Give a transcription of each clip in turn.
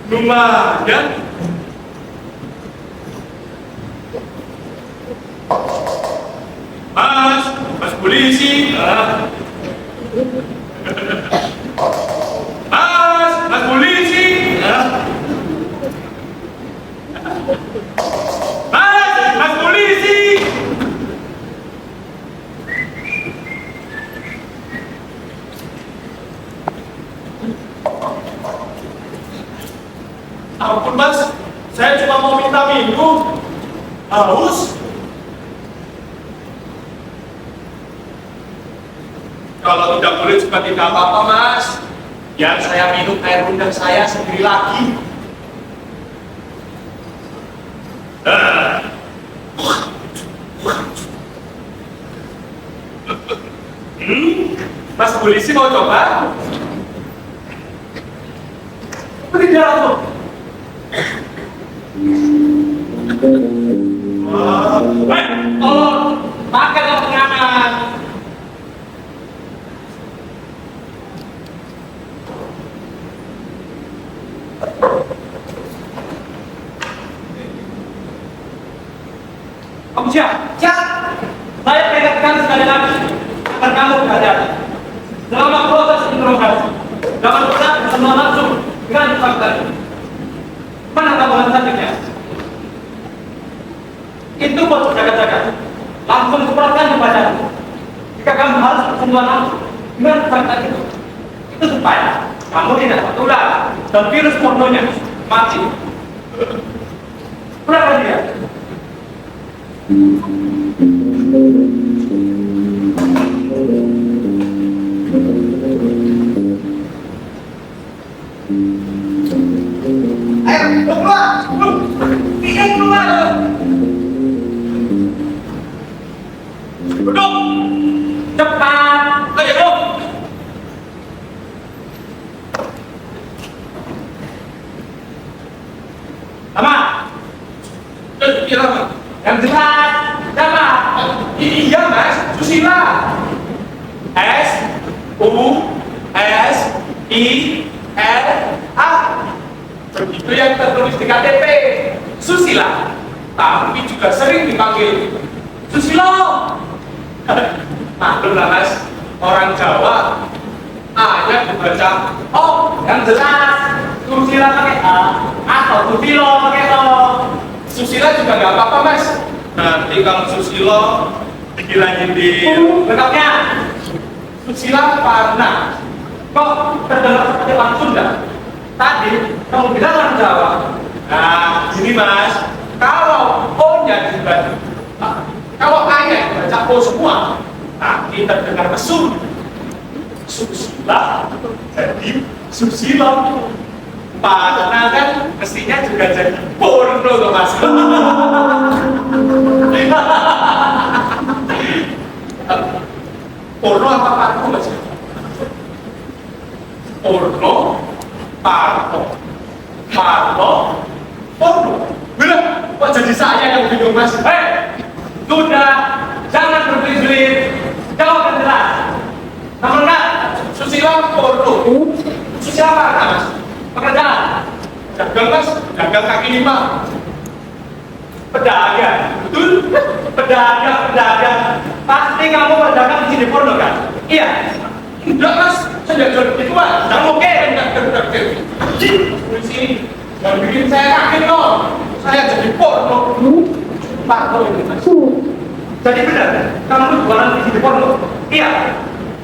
Lumayan. Mas polisi. Mas polisi. Mas polisi. Ampun mas, saya cuma mau minta minum. Haus. Kalau tidak boleh juga tidak apa-apa mas. Biar saya minum air rendang saya sendiri lagi. Mas polisi mau coba? Tidak tuh. Tolong pakai pengaman. Kamu siap? Siap. Saya peringatkan sekali lagi agar kamu berhati-hati selama proses interogasi. Jangan pernah semua langsung dengan fakta. Mana tambahan cantiknya? Itu buat jaga-jaga. Langsung semprotkan di badanmu. Jika kamu harus bersentuhan langsung dengan fakta itu supaya kamu tidak tertular dan virus pornonya mati. Berapa dia? Ayo, keluar! Keluar! Duduk! Cepat! Ayo, duduk! Lama! Iya, lama. Yang jelas! Lama! Iya, mas. Susila! S U S I L A. Begitu yang tertulis di KTP. Susila. Tapi juga sering dipanggil Susilo. Maklumlah mas, orang Jawa A-nya dibaca O yang jelas. Susila pakai A atau Susilo pakai O. Susila juga nggak apa-apa mas. Nanti kalau Susilo dibilangin di lengkapnya Susila Parna. Kok terdengar seperti orang Sunda? Tadi kamu bilang orang Jawa. Nah, gini mas, kalau O-nya dibaca, kalau A-nya dibaca O semua, nanti terdengar mesum. Susila jadi Susilo. Padahal kan mestinya juga jadi porno tuh mas. Porno apa parno mas? Porno, parno, parno, porno. Bila, kok jadi saya yang bingung mas? Sudah, jangan berbelit-belit. Jawab yang jelas. Nomor enggak, Susila porno. Susila apa mas? Pekerjaan, dagang mas, dagang kaki lima. Pedagang, betul? Pedagang. Pasti kamu pedagang di sini porno kan? Iya. Enggak mas, saya tidak jual begitu mas. Jangan oke, enggak. Di sini, jangan bikin saya kaget loh. Saya jadi porno. Parno ini mas. Jadi benar, kamu jualan di sini porno? Iya.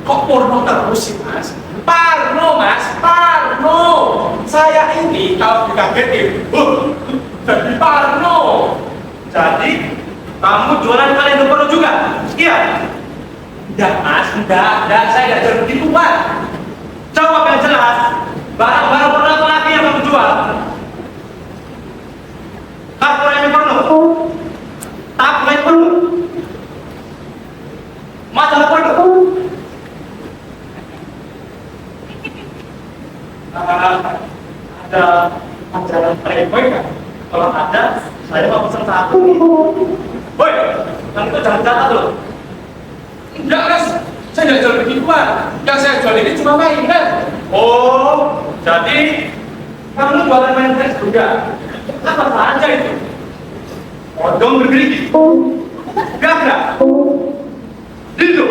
Kok porno terus sih mas? Parno mas, Parno. Saya ini kalau dikagetin, jadi Parno. Jadi Kamu jualan kaleng perlu juga? Iya. Enggak mas, enggak, saya enggak jual begituan. Jawab yang jelas. Barang-barang perlu apa lagi yang kamu jual? Kartu yang perlu, tab yang perlu, majalah perlu. Ada majalah Playboy kan? Kalau ada, saya mau pesan satu. Boy, yang itu jangan catat loh. Enggak mas, saya nggak jual begituan. Yang saya jual ini cuma mainan. Oh, jadi kamu jualan mainan juga? Apa saja itu? Odong bergerigi, gagak, dildo,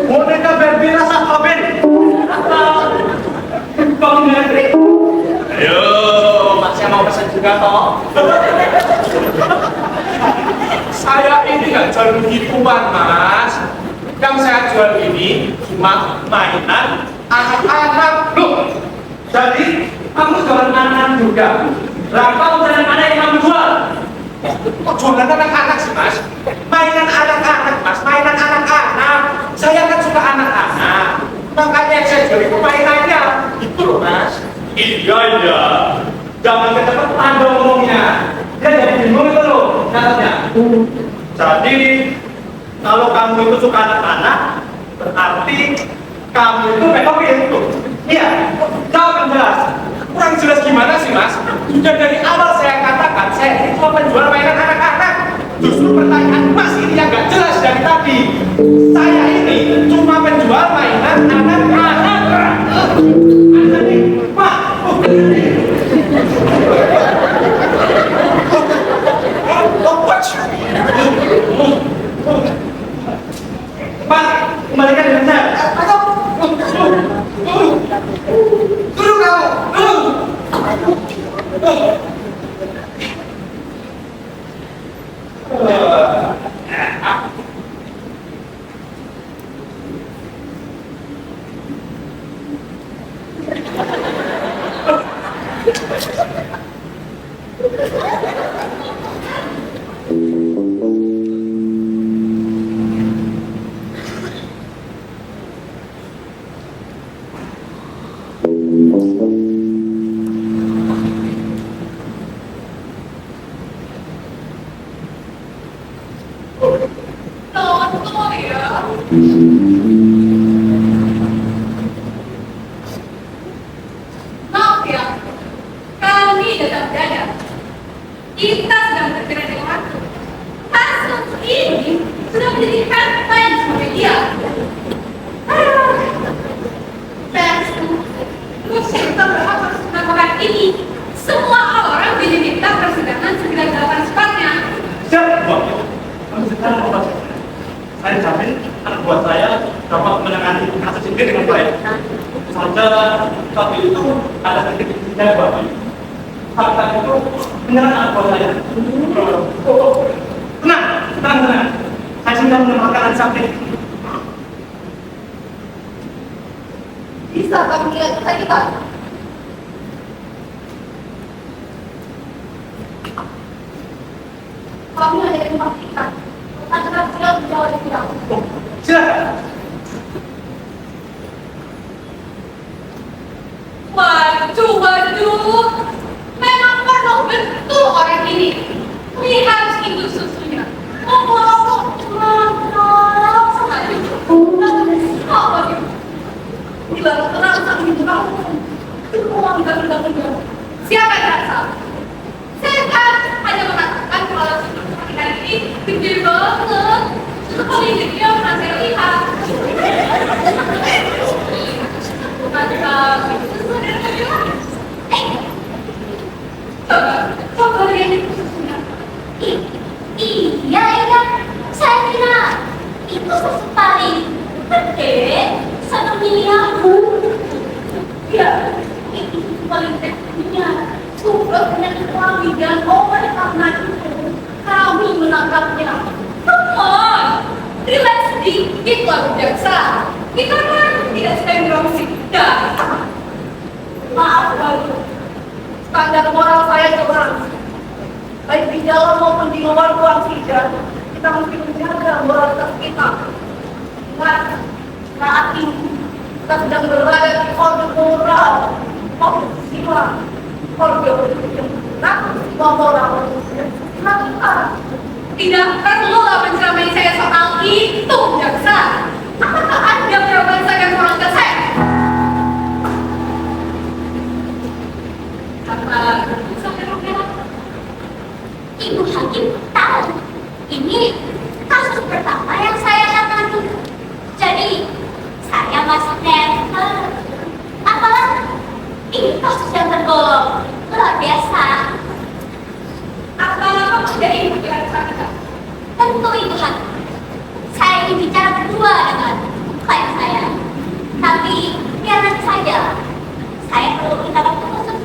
boneka Barbie rasa strawberry, atau kamu ngerti? Ayo, masih mau pesan juga toh? Saya ini nggak jual begituan mas. Yang saya jual ini cuma mainan anak-anak loh. Jadi kamu jualan mainan juga. Berapa mainan mana yang kamu jual? Kok jualan anak-anak sih mas? Mainan anak-anak mas, mainan anak-anak. Saya kan suka anak-anak. Makanya yang saya jual itu mainannya. Itu loh mas. Iya. Jangan kecepatan dong ngomongnya. Dia jadi bingung itu loh nyatanya. Jadi kalau kamu itu suka anak-anak, berarti kamu itu pedofil itu. Iya, jawab yang jelas. Kurang jelas gimana sih mas? Sudah dari awal saya katakan, saya ini cuma penjual mainan anak-anak. Justru pertanyaan mas ini yang gak jelas dari tadi. Saya ini cuma penjual mainan anak-anak. Pak, Pak, kembalikan dengan saya. Duduk kamu. Maaf ya, kami datang mendadak. Kita sedang bergerak dengan waktu. Kasus ini sudah menjadi headline di media. Pers, terus kita berhak melakukan ini. Semua orang diminta persidangan segera dilakukan secepatnya. Siap, Bang. Kamu sekarang mau apa? Saya jamin anak buah saya dapat menangani kasus ini dengan baik. Saja saat itu ada sedikit kejadian. Saat itu menyerang anak buah saya. Tenang. Saya sedang menemukan sakit. Bisa kamu lihat kita? Kami hanya memastikan antara sudah menjawab tidak. Silakan. Waduh, memang penuh betul orang ini. Lihat itu susunya. Ngomong-ngomong, mantap sekali. Apa itu? Bila terang sang itu kamu, semua enggak. Siapa yang rasa? Saya kan hanya mengatakan kalau seperti hari ini gede banget. Paling gede yang pernah saya lihat. Mantap. Coba lihat itu susunya. Iya, saya kira itu susu paling gede 1 miliar. Ya, itu paling tekniknya. Sudah punya kami dan karena itu kami menangkapnya. Teman, relax sedikit lah jaksa. Kita kan tidak sedang dalam sidang. Maaf baru, standar moral saya kurang. Baik di dalam maupun di luar ruang sidang. kita mesti menjaga moralitas kita. Ingat, saat ini kita sedang berada di kode moral, kode sila, kode yang berat, moral yang kita. Tidak perlulah menceramai saya soal itu, jaksa. Apakah Anda pernah merasakan moral saya? Apa sampai rumah? Ibu Hakim tahu. Ini kasus pertama yang saya tangani. Jadi, saya masih never. Apalagi, ini kasus yang tergolong luar biasa. Apa dari ibu yang saya? Tentu Ibu Hakim. Saya ingin bicara berdua dengan klien saya. Tapi, biar nanti saja. Saya perlu minta waktu khusus.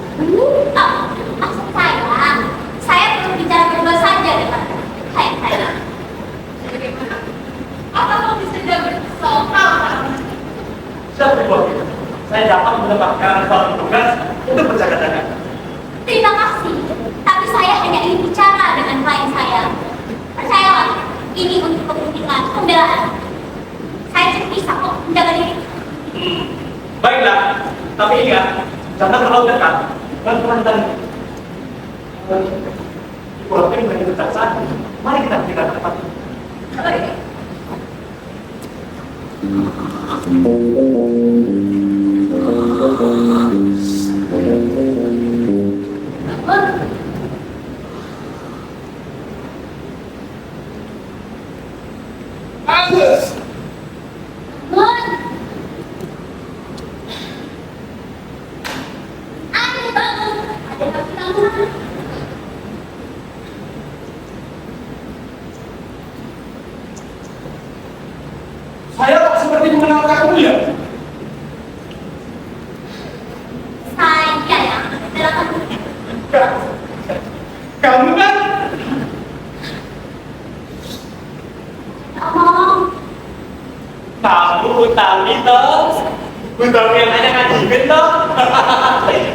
Maksud saya perlu bicara berdua saja dengan klien saya. Bagaimana? Apa mau bisa jaga soal? Siapa itu? Saya dapat mendapatkan suatu tugas untuk berjaga-jaga. Terima kasih. Tapi saya hanya ingin bicara dengan klien saya. Percayalah, ini untuk kepentingan pembelaan. Saya tidak bisa kok menjaga diri. Baiklah, tapi ingat, jangan terlalu dekat. Pelan-pelan dan Ibu Hakim menjadi kejaksaan. Mari kita berikan tempat. Baik. Bagus. Mun! Ayo bangun! Ada lagi bangun. Saya kok seperti mengenal kamu ya? Saya yang adalah kamu. Kamu kan? Ngomong. Kamu utami toh? Utami yang hanya ngajibin toh?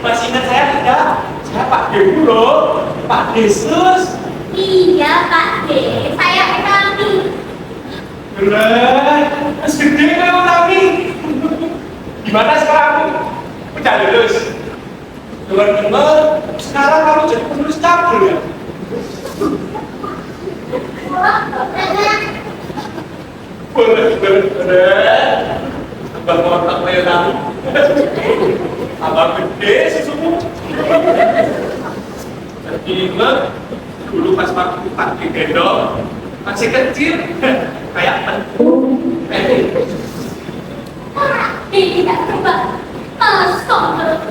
Masih ingat saya tidak? Saya Pak Dewu loh, Pak Desus. Iya Pak D, saya Utami. Bener, mas gede kan Utami. Gimana sekarang? Udah lulus. Dengar-dengar, sekarang kamu jadi penulis cabul ya? Bener. Abang otak kayak kamu. Abang gede susumu. Jadi ingat, dulu pas waktu Pak gendong, masih kecil, kayak Ini tidak berubah. Masuk terus.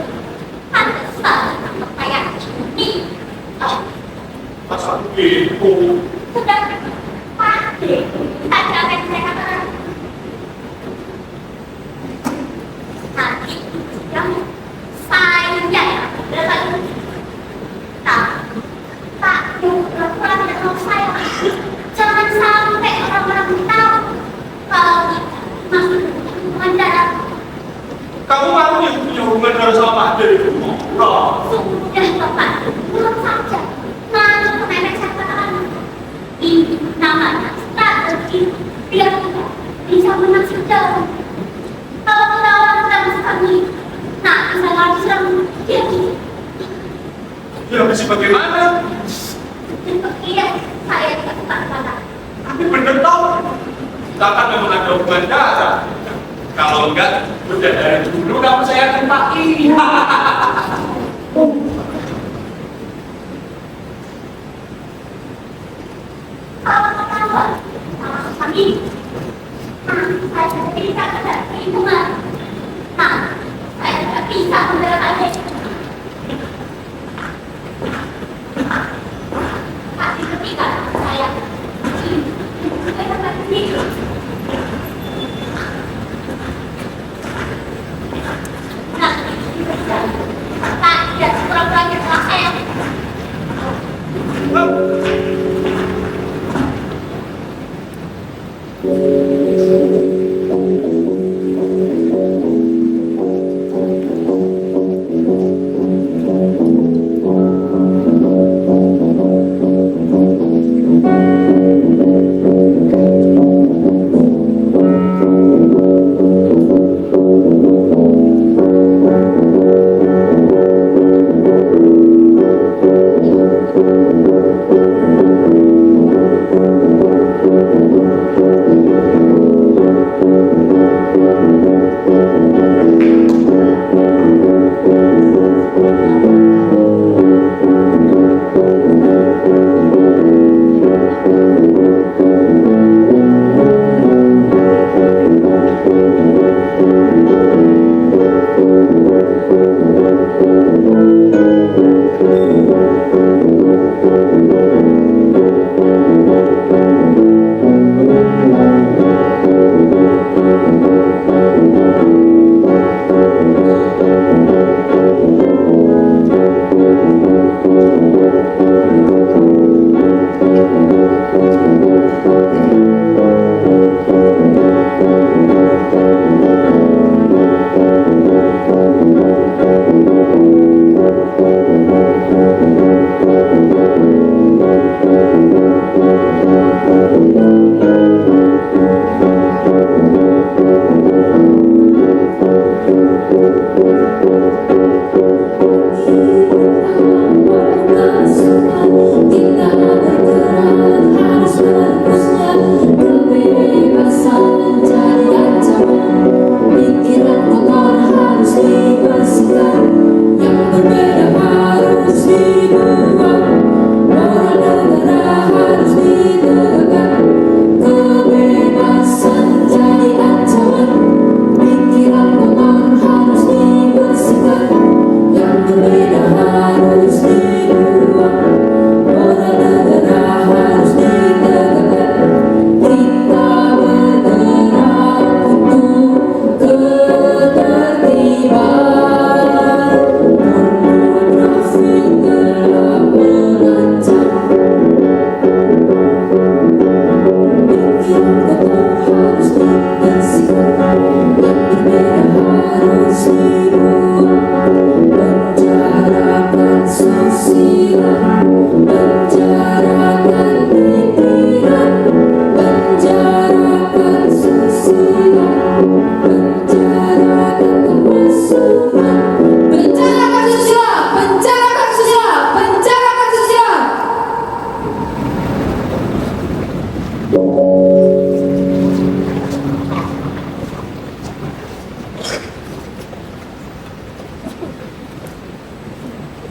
Pantesan kayak ini. pas waktu itu. Sudah Pak D, ada apa yang saya katakan? Nanti yang saya datang. Pak D, pura-pura tidak mau saya. Jangan sampai orang-orang tahu kalau kita masih hubungan darat. Kamu malu yang punya hubungan darah sama Pak D itu? Sudah Pak, belum saja. Lalu kemenek saya katakan, ini namanya strategi biar kita bisa menang dalam. Kalau lawan sedang sekali, nah bisa lagi serang dia. Ya bisa bagaimana? Iya, saya tidak kata. Tapi bener toh, kita kan memang ada hubungan darah. Kalau enggak, udah dari dulu kamu saya tempati. Kalau ketahuan, kami, saya tidak bisa ada perlindungan. Nah, saya tidak bisa membela adik. Tapi ketika saya dapat sendiri. Nah, Pak, tidak sekurang-kurangnya telah saya.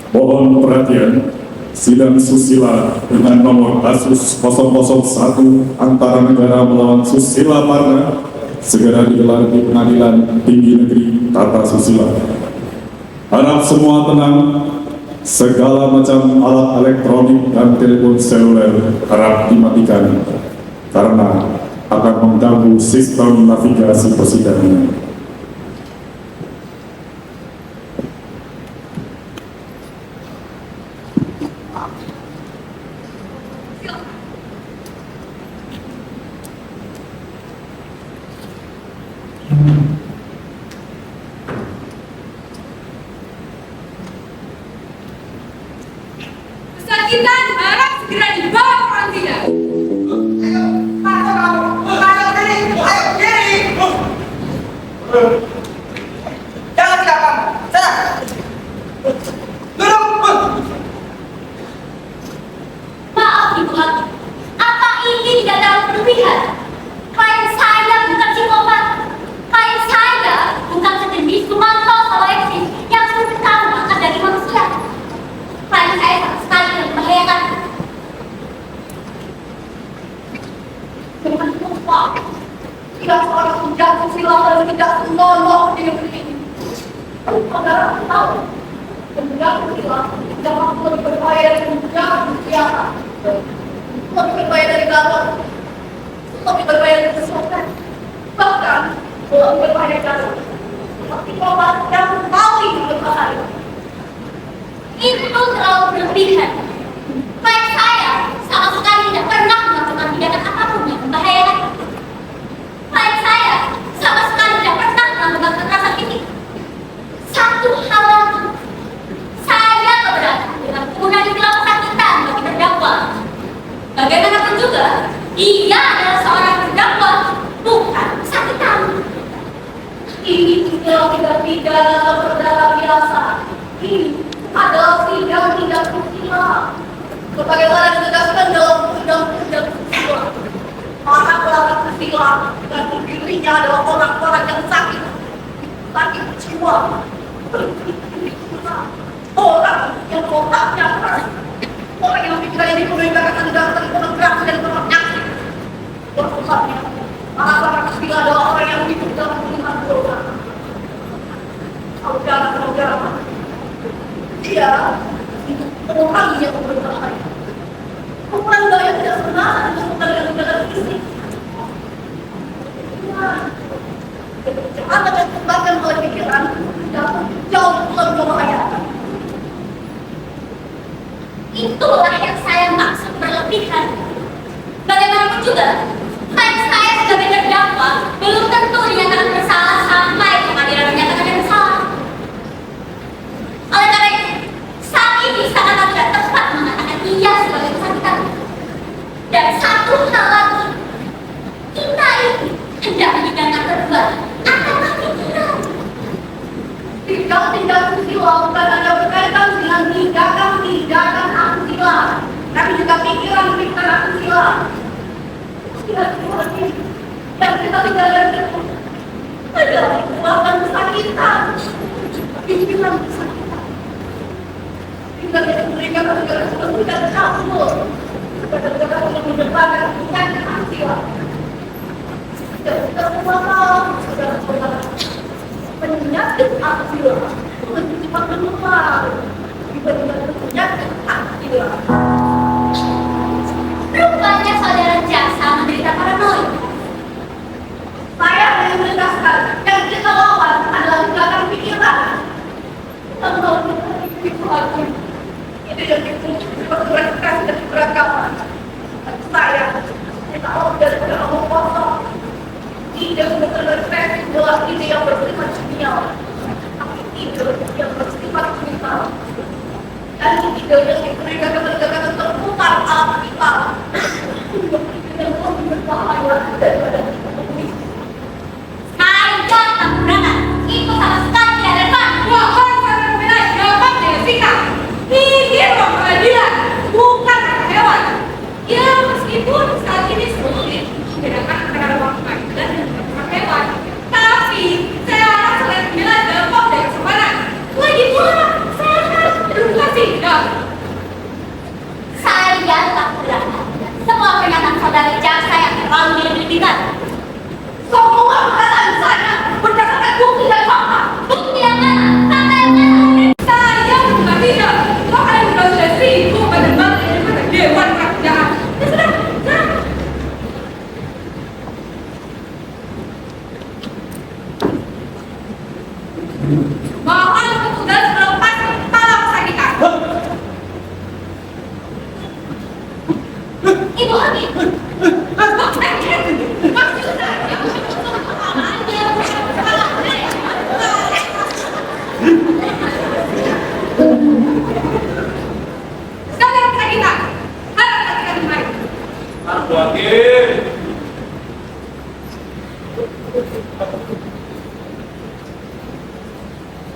Mohon perhatian, sidang susila dengan nomor kasus 001 antara negara melawan Susila Parna segera digelar di Pengadilan Tinggi Negeri Tata Susila. Harap semua tenang, segala macam alat elektronik dan telepon seluler harap dimatikan karena akan mengganggu sistem navigasi persidangan. Kesakitan harap segera dibawa ke karantina. Jangan tidak kamu. Sana. Duduk. Maaf Ibu Hakim, apa ini tidak terlalu berlebihan? Klien saya bukan psikopat. Klien saya bukan sejenis pemantau kolektif yang sudah tahu maka dari manusia. Klien saya sama sekali tidak membahayakan. Dengan sumpah, tidak seorang penjaga silang dan tidak senonoh di negeri ini. Saudara tahu, penjaga silang tidak mampu lebih berbahaya dari penjaga senjata. Lebih berbahaya dari galon, lebih berbahaya dari kesokan, bahkan lebih berbahaya dari galon. Tapi psikopat yang paling berbahaya. Itu terlalu berlebihan. Klien saya sama sekali tidak pernah melakukan tindakan apapun yang membahayakan. Klien saya sama sekali tidak pernah melakukan kekerasan fisik. Satu hal lagi, saya keberatan dengan penggunaan istilah pesakitan bagi terdakwa. Bagaimanapun juga, dia adalah seorang terdakwa, bukan pesakitan. Ini tidak pidana perdana biasa. Ini adalah sidang tindak susila. Sebagaimana ditegaskan dalam undang-undang susila. Susila dan dirinya adalah orang-orang yang sakit jiwa. Orang yang otaknya keras, orang yang pikirannya dipenuhi gagasan dasar pornografi dan penyakit. Sebabnya, orang Susila adalah orang yang hidup dalam lingkungan dosa. Saudara-saudara, dia orang yang berbahaya. Orang yang tidak pernah menemukan dengan fisik. Kejahatan yang disebabkan oleh pikiran jauh lebih membahayakan. Itulah yang saya maksud berlebihan. Bagaimanapun juga, kan saya sebagai terdakwa belum tentu dinyatakan bersalah sampai pengadilan menyatakan yang bersalah. Oleh karena itu, saat ini sangat tidak tepat mengatakan ia sebagai bersangkutan. Dan satu hal lagi, kita ini hendak didana kedua adalah pikiran. Tindak susila bukan hanya berkaitan dengan tindakan asusila, tapi juga pikiran asusila. Pikiran ini yang kita tinggalkan itu adalah kekuatan kesakitan. Pikiran kesakitan. Tinggal yang memberikan negara seperti dan campur kepada negara yang mendepankan penyakit asusila. Kita semua saudara-saudara, penyakit asusila lebih cepat menular dibandingkan penyakit asusila. Rupanya saudara Jaksa menderita paranoid. Saya ingin menegaskan yang kita lawan adalah tindakan pikiran. Kita melawan pikiran ini yang berberantas dan beragama. Saya tahu dari omong kosong. Tidak berterefleksi dalam ide yang bersifat kimiawi, tapi ide yang bersifat vital. Dan ide yang diberikan kepada terputar alam vital. Yang lebih berbahaya daripada Saya tak berana. Itu sama sekali tidak relevan. Mohon saya membela jawaban dengan sikap. Ini ruang pengadilan, bukan hewan. Ya, meskipun saat ini sulit membedakan antara ruang pengadilan dan ruang hewan, tapi saya harap selain membela dampak dan kesempanan. Lagi pula, saya harus beredukasi. Saya tak berana. Semua pernyataan saudara Jaksa yang terlalu dilebih-lebihkan. Semua perkataan saya berdasarkan bukti dan fakta. Bukti yang mana? Fakta yang mana? Saya bukan tidak. Kalian sudah sibuk pada Dewan Kerajaan. Ya sudah, sudah. Mohon petugas melepas kepala pesakitan. Ibu Abi. Sekalian pesakitan, harap perhatikan kembali. Aku Hakim.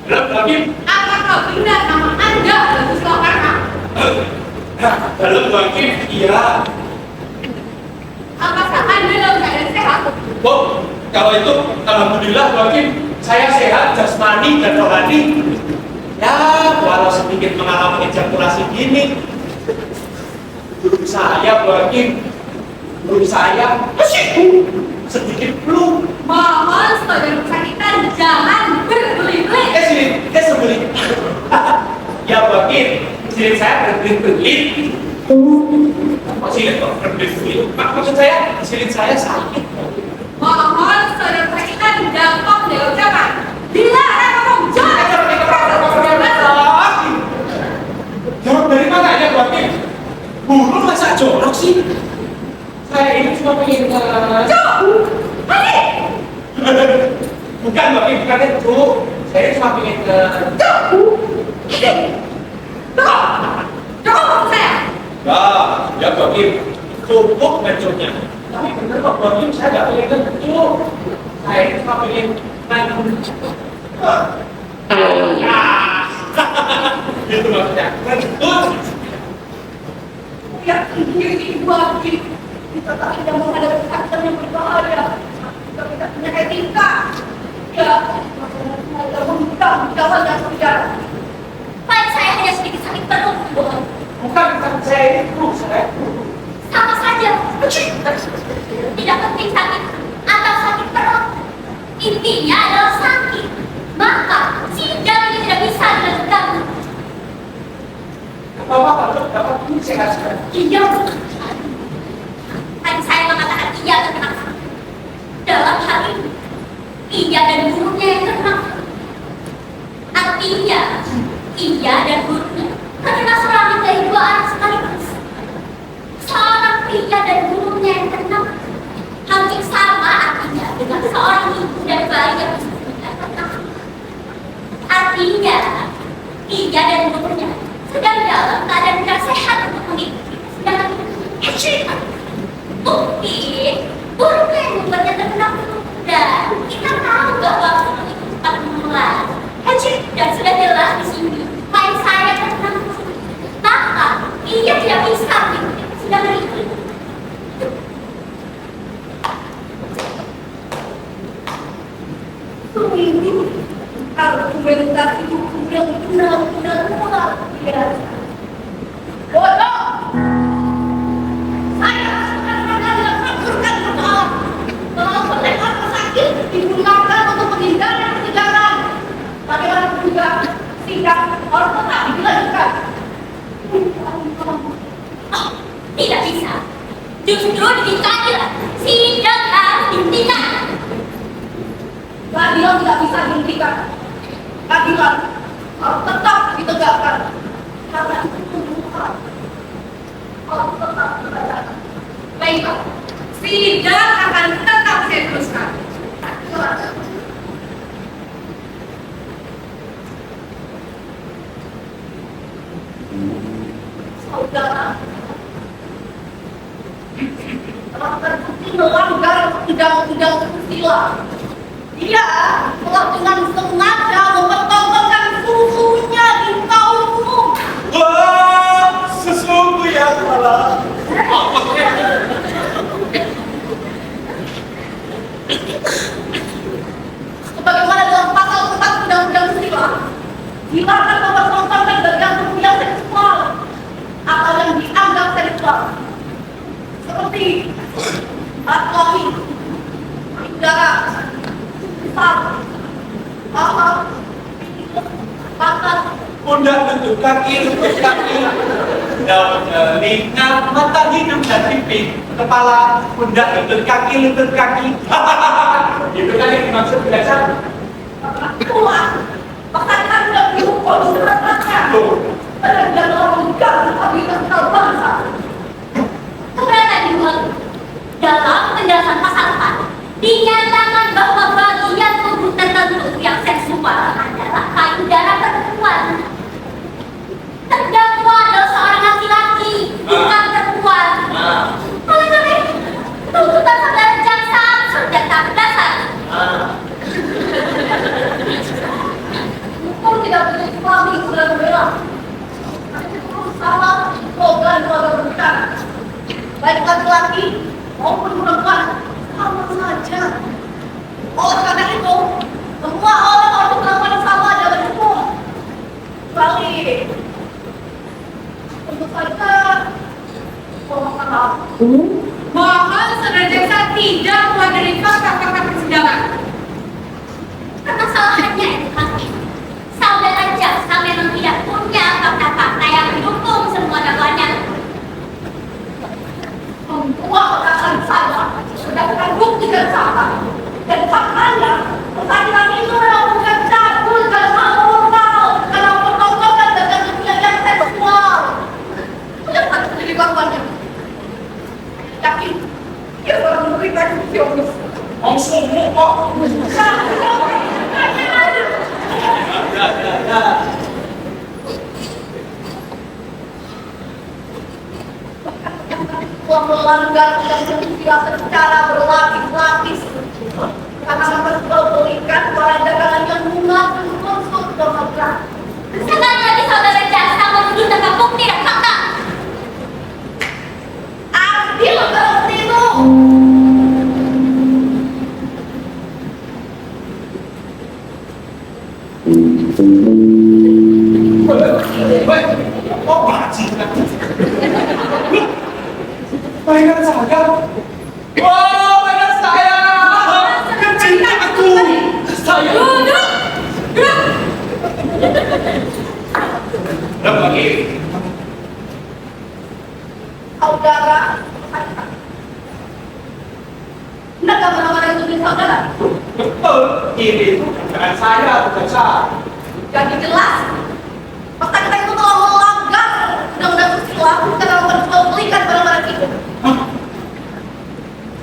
Dalam Hakim. Apakah benar nama Anda adalah Susila Parna? Dalam Hakim, iya. Apakah Anda dalam keadaan sehat? Oh, kalau itu alhamdulillah Hakim, saya sehat jasmani dan rohani. Ya, walau sedikit mengalami ejakulasi gini. Belum saya Hakim, belum saya sedikit belum. Mohon saudara pesakitan jangan berbelit-belit. Sebelit. Ya Hakim, silit saya berbelit-belit. Kok silit kok berbelit-belit? Maksud saya, silit saya sakit. Mohon saudara pesakitan dapat diucapkan. Dilarang ngomong jorok. Jorok dari mana ya Hakim? Burung masa jorok sih? Saya ini cuma pengen Jorok. Hadi. bukan Hakim, bukan itu. Saya cuma pengen Jorok. Hadi. Jorok. Jorok maksud saya. ya Hakim, cukup ngecurnya. Tapi bener kok Hakim, saya nggak pengen ngecur. Saya ini cuma pengen gitu maksudnya. Ngecur. Ya, ini Ibu Hakim. Kita tak tidak menghadapi fakta yang berbahaya. Jika kita punya etika, ya, kita meminta jangan dan penjara. Paling saya hanya sedikit sakit perut, bohong. Bukan saya itu, saya. Sama saja. Tidak penting sakit atau sakit perut. Intinya adalah sakit. Maka sidang ini tidak bisa dilanjutkan. Bapak dapat ini sehat sekali. Iya. Tadi saya mengatakan iya terkena. Dalam hal ini, iya dan gurunya yang terkena. Artinya, iya dan gurunya terkena serangan dari dua arah sekaligus. Seorang pria dan gurunya yang terkena hampir sama artinya dengan seorang ibu dan bayi yang terkena. Artinya, iya dan gurunya sedang dalam keadaan tidak sehat untuk mengikuti sedangkan mungkin gurunya yang membuatnya terkena flu dan kita tahu bahwa flu itu cepat menular. Dan sudah jelas di sini klien saya terkena flu, maka ia tidak bisa mengikuti sedangkan itu. Sungguh, argumentasi hukum yang benar-benar luar biasa. Bodoh! Saya sudah menghancurkan persoalan. Kalau pendekar sakit digunakan untuk menghindari persidangan, bagaimana juga sidang harus tetap dilanjutkan. Oh, tidak bisa. Justru dihentikan. Sidang harus dihentikan. Keadilan tidak bisa dihentikan. Keadilan harus tetap ditegakkan. Karena itu Tuhan harus tetap ditegakkan. Baiklah, sidang akan tetap saya teruskan. Saudara, telah terbukti melanggar undang-undang susila. Dia telah dengan sengaja mempertontonkan susunya di kaum umum. Wah, sesungguh ya salah. Sebagaimana dalam pasal 4 undang-undang susila, dilarang mempertontonkan bagian tubuh yang seksual atau yang dianggap seksual, seperti alat kelamin, darah, pantat, Pundak lutut kaki, daun telinga, mata, hidung dan pipi, kepala, pundak lutut kaki. Itu kan yang dimaksud biasa. kuat, bahkan Anda dihukum sebenarnya. Dan dalam mengganggu stabilitas bangsa. Keberatan dibuat dalam penjelasan pasal 4 dinyatakan bahwa bagian tubuh tertentu yang seksual adalah payudara perempuan. Terdakwa adalah seorang laki-laki, bukan perempuan. Oleh karena itu, tuntutan saudara jaksa absurd dan tak berdasar. Hukum tidak boleh kami sudah membela. Sama program keluarga berencana. Baik laki-laki maupun perempuan sama saja. Oleh karena itu, semua orang harus melakukan sama dalam hukum. Kecuali tentu saja mohon maaf. Mohon saudara jaksa tidak menghadiri fakta-fakta persidangan. Permasalahannya itu hakim. Saudara jaksa memang tidak punya fakta-fakta yang mendukung semua dakwaannya. Semua katakan saya berdasarkan bukti dan fakta. Dan faktanya, pertandingan itu memang bukan cabul dalam hal moral, karena pertontonan dengan dunia yang seksual. Siapa menjadi korbannya? Yakin dia seorang menderita infeksius. Semua kok. Telah melanggar undang-undang susila secara berlapis-lapis karena memperbolehkan para dagangan yang mengandung unsur pornografi. Sekali lagi saudara jaksa menuduh tanpa bukti dan fakta. Adil kalau seperti itu. Udah lagi. Saudara, hendak kemana-mana itu di saudara? Betul, ini itu bukan saya, bukan saya. Jadi jelas. Masa kita itu telah melanggar undang-undang susila karena menjual belikan barang-barang itu. Hah?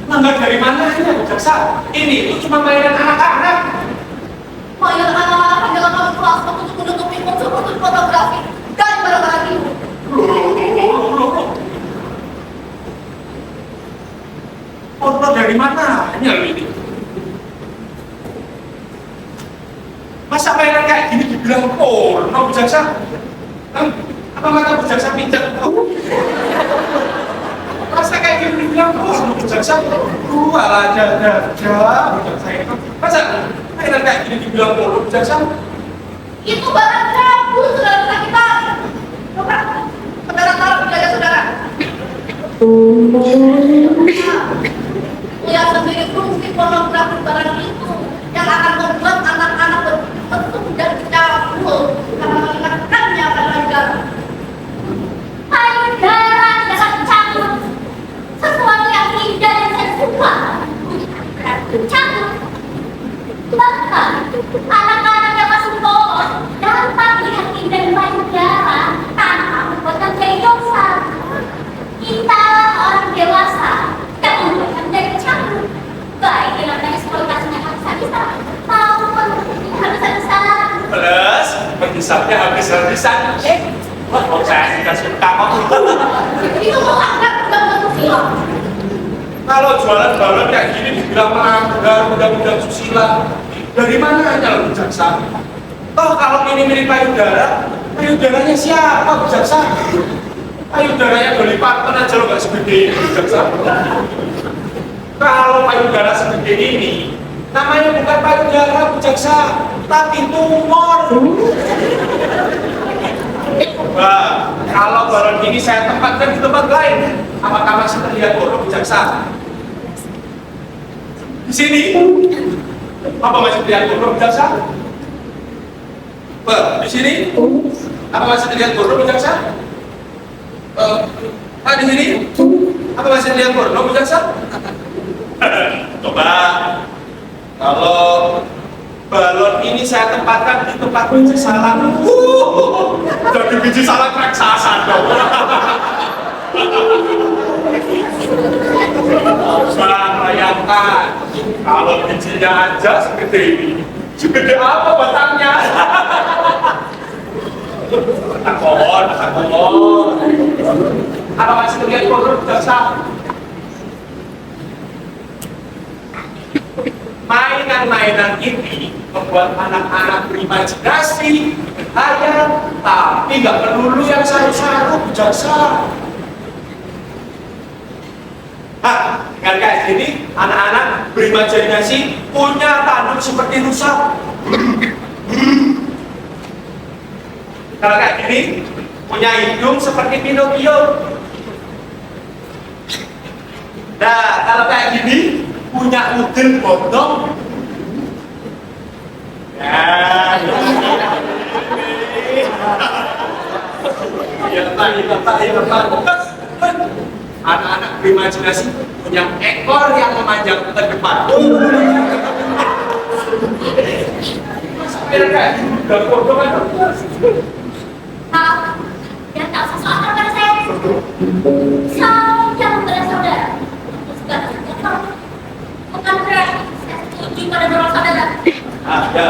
Langgar dari mana ini, Bu Jaksa? Ini itu cuma mainan anak-anak. Mainan anak-anak adalah kamu kelas untuk menutupi unsur-unsur fotografi dan barang-barang itu. Loh. Foto dari mana? Ini. Masa mainan kayak gini dibilang porno, Bu Jaksa? Apa mata Bu Jaksa pinjam? Masa kayak gini dibilang porno, Bu Jaksa? Alah, jaga, Bu Jaksa itu. Masa mainan kayak gini dibilang porno, Bu Jaksa? Itu barang cabul saudara kita. Coba, saudara taruh di dada saudara. Lihat sendiri fungsi pornografi barang itu yang akan membuat anak-anak berbentuk dan cabul karena mengingatkannya pada negara. Payudara adalah cabut. Sesuatu yang indah dan saya suka. Berarti cabut. Bahkan anak-anak yang masuk polos dapat melihat indah payudara tanpa membuatkan jadi dosa. Kita orang dewasa tidak membuatkan jadi cabut. Baik yang namanya eksploitasinya habis-habisan maupun habis-habisan. Plus, pengisapnya habis-habisan. Kok saya tidak suka kok. Itu melanggar undang-undang susila. Kalau jualan balon kayak gini dibilang melanggar undang-undang susila. Dari mana aja Bu Jaksa? Toh kalau ini milik payudaranya siapa Bu Jaksa? Payudaranya Dolly Parton aja lo gak segede ini Bu Jaksa. Kalau payudara segede ini, namanya bukan payudara Bu Jaksa, tapi tumor. Wah, kalau balon ini saya tempatkan di tempat lain, apakah masih terlihat porno Bu Jaksa? Di sini, apa masih terlihat porno Bu Jaksa? Di sini, apa masih terlihat porno Bu Jaksa? Di sini, apa masih terlihat porno Bu Jaksa? Coba, kalau balon ini saya tempatkan di tempat biji salak. Jadi biji salak raksasa dong. Bayangkan kalau bijinya aja segede ini, segede apa batangnya? Batang pohon. Apa masih terlihat porno Jaksa? Mainan-mainan ini membuat anak-anak berimajinasi, berhayal, tapi nggak melulu yang saru-saru Bu Jaksa. Dengan kayak gini, anak-anak berimajinasi punya tanduk seperti rusa. Kalau kayak gini, punya hidung seperti Pinocchio. Nah, kalau kayak gini, punya udel bodong. Ya, anak-anak berimajinasi punya ekor yang memanjang ke depan. Sampai kayak udah bodong kan? Dan tak usah soal pada saya. Saya membela saudara. Segala sesuatu. Bukan berarti saya setuju pada dorong saudara. Ada.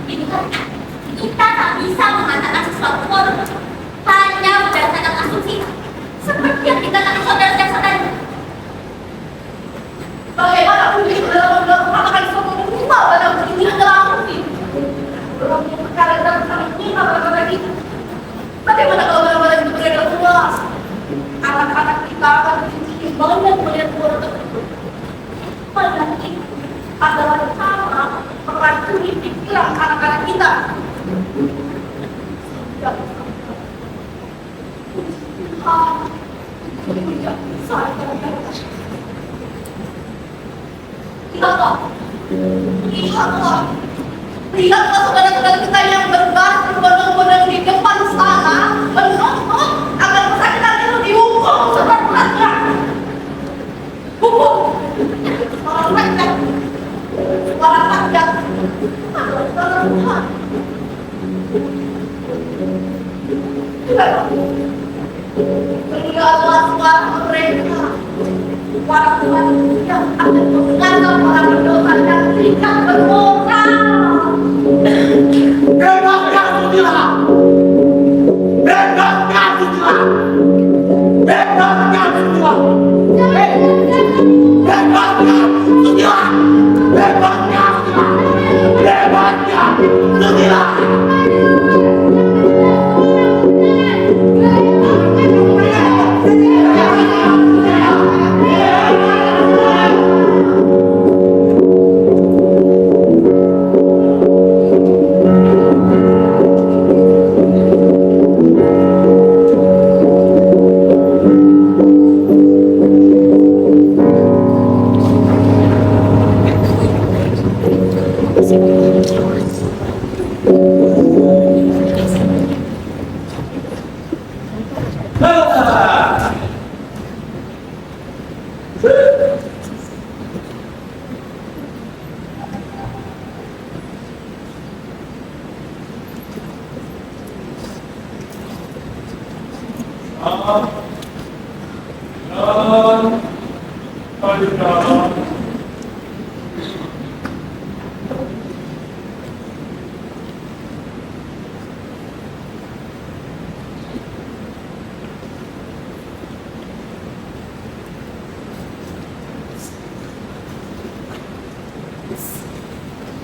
Ini kan kita tak bisa mengatakan sesuatu hanya berdasarkan asumsi. Seperti yang dikatakan saudara-saudara tadi. Bagaimana mungkin saudara mengatakan sesuatu mengubah barang ini adalah asumsi? Orang yang perkara dalam menimpa barang-barang itu. Bagaimana kalau barang-barang itu beredar luas? Anak-anak kita akan mencintai banyak melihat buah tersebut. Padahal itu adalah cara meracuni pikiran anak-anak kita. Lihatlah, Lihat saudara-saudara kita yang berbaris berbondong-bondong di depan sana menuntut agar pesakitan itu dihukum seberat-beratnya. Hukum. Orang rakyat. Suara rakyat. Suara Tuhan. Berikanlah suara mereka. Suara Tuhan yang akan mengangkat para berdosa dan tidak bermoral. Bebaskan Susila! Bebaskan Susila! Bebaskan Susila! Bebaskan Susila! Bebaskan Susila! Bebaskan Susila!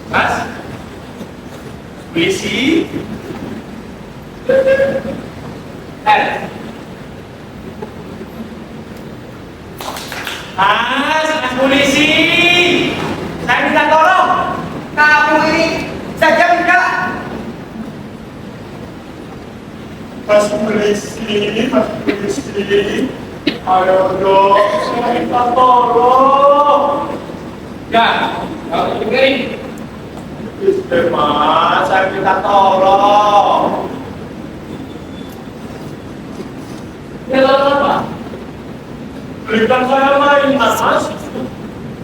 Mas, puisi, Mas polisi, saya minta tolong. Kamu ini saja enggak? Mas polisi, ayo dong, saya minta tolong. Ya, kalau dengerin. Mas, saya minta tolong. Ya tolong apa? Berikan saya mainan, Mas.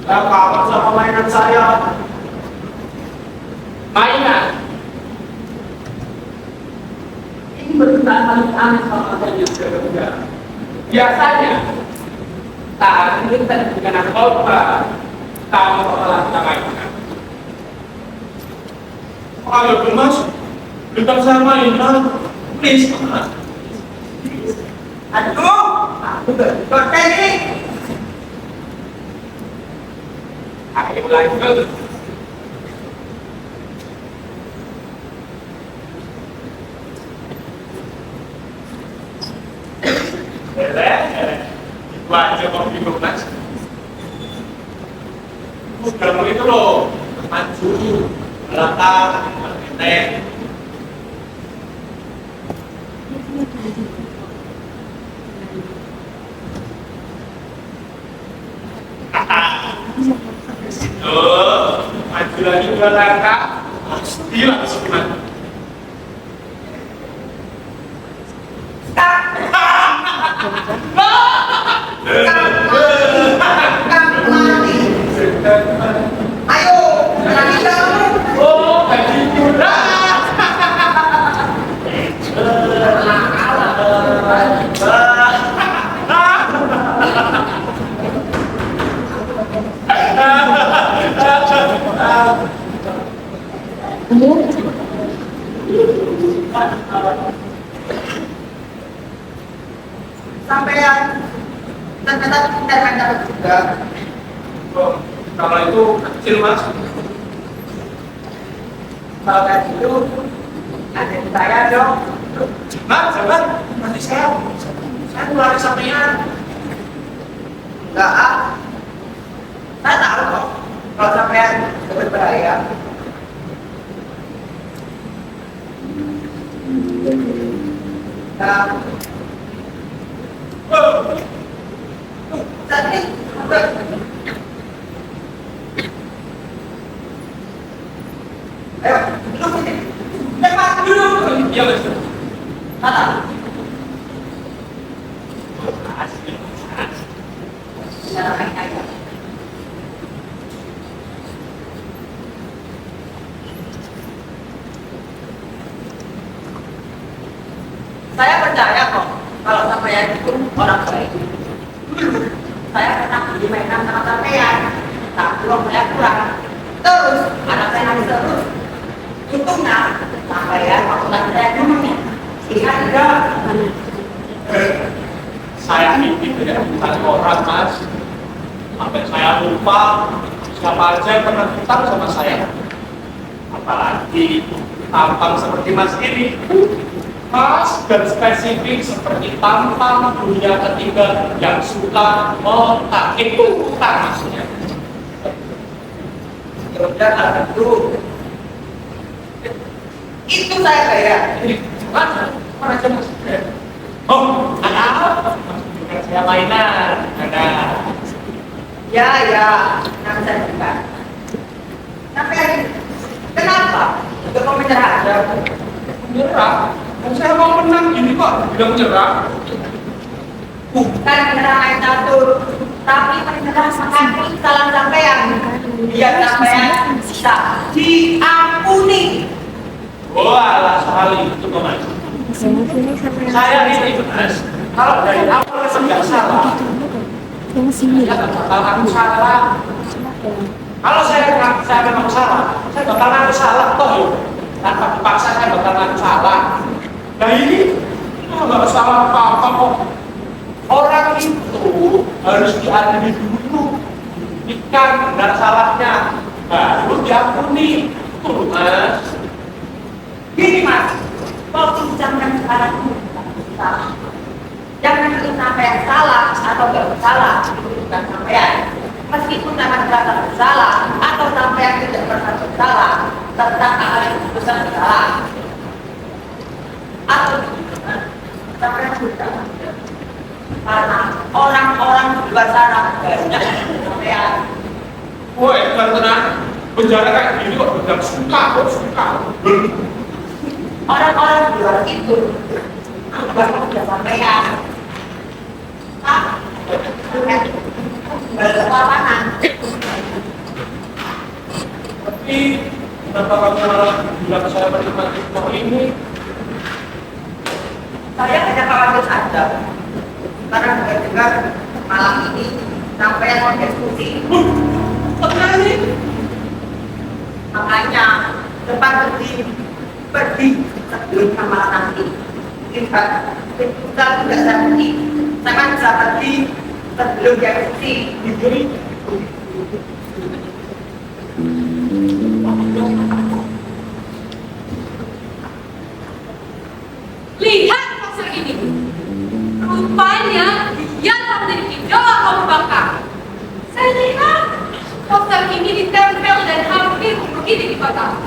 Saya kangen sama mainan saya. Mainan. Ini berkenaan paling aneh sama saya juga. Biasanya saat kita dengan narkoba, kamu bakalan kita mainkan. Ayo dong, Mas. Berikan saya mainan. Please, Mas. Aduh, aku berkotek nih. Ayo lanjut. Itu aja kok bingung, Mas. Kamu itu loh, maju, belakang, bergetek. Situ, maju lagi 2 langkah, pasti langsung mati. Ayo, lagi kamu. Oh, gaji murah. Sampean ternyata tidak ada juga. Oh, kalau itu kecil mas. Kalau kayak gitu, ada di saya dong. Mas, sabar. Nanti saya keluar sampean. Enggak ah. Saya tahu kok. Kalau sampean berbahaya. Nah, tadi ayo orang baik. Saya pernah beli mainan sama sampean, tapi uang saya kurang. Terus anak saya nangis terus. Untungnya sampean maksudnya saya dulu nih. Ingat enggak? Saya ini tidak mencari orang, Mas. Sampai saya lupa siapa aja yang pernah hutang sama saya. Apalagi tampang seperti Mas ini. Mas dan spesifik seperti tampang dunia ketiga yang suka otak. Itu hutang maksudnya. Yaudah ada dulu. Itu saya bayar. Mana aja Mas? Oh, ada apa? Bukan saya mainan. Ada. Ya, nanti saya buka. Sampai kenapa? Untuk kau menyerah aja. Menyerah? Saya mau menang gini kok bilang menyerah. Bukan menyerah main catur, tapi menyerah mengakui kesalahan sampean. Biar sampean bisa diampuni. Wah, sekali itu kok Mas. Saya ini Mas, kalau dari awal saya salah, saya bakal aku salah. Kalau saya memang salah, saya bakal aku salah toh yuk. Tanpa dipaksa saya bakal aku salah. Nah ini nggak salah apa-apa kok. Orang itu harus diadili dulu, ikan benar salahnya, baru diampuni. Tuh Mas. Gini Mas, waktu zaman sekarang ini jangan itu sampai salah atau nggak bersalah, itu bukan sampean. Meskipun sampean merasa bersalah atau sampean tidak merasa bersalah, tetap akan diputuskan bersalah. Atau sampean bersalah. Karena orang-orang di luar sana banyak sampean. Woi, tenang, penjara kayak gini kok udah suka. Orang-orang di luar itu bahkan sudah sampean. Berlawanan. Tapi kenapa kamu malah bilang saya menikmati rumah ini? Saya hanya khawatir saja karena dengar malam ini sampai mau diskusi. Tenang ini. Makanya depan pergi sebelum kamar nanti. Kita tidak bisa pergi. Saya bisa pergi sebelum dia diskusi. Lihat poster ini. Rupanya dia tak memiliki jalan kamu bangka. Saya lihat poster ini ditempel dan hampir begini di mata.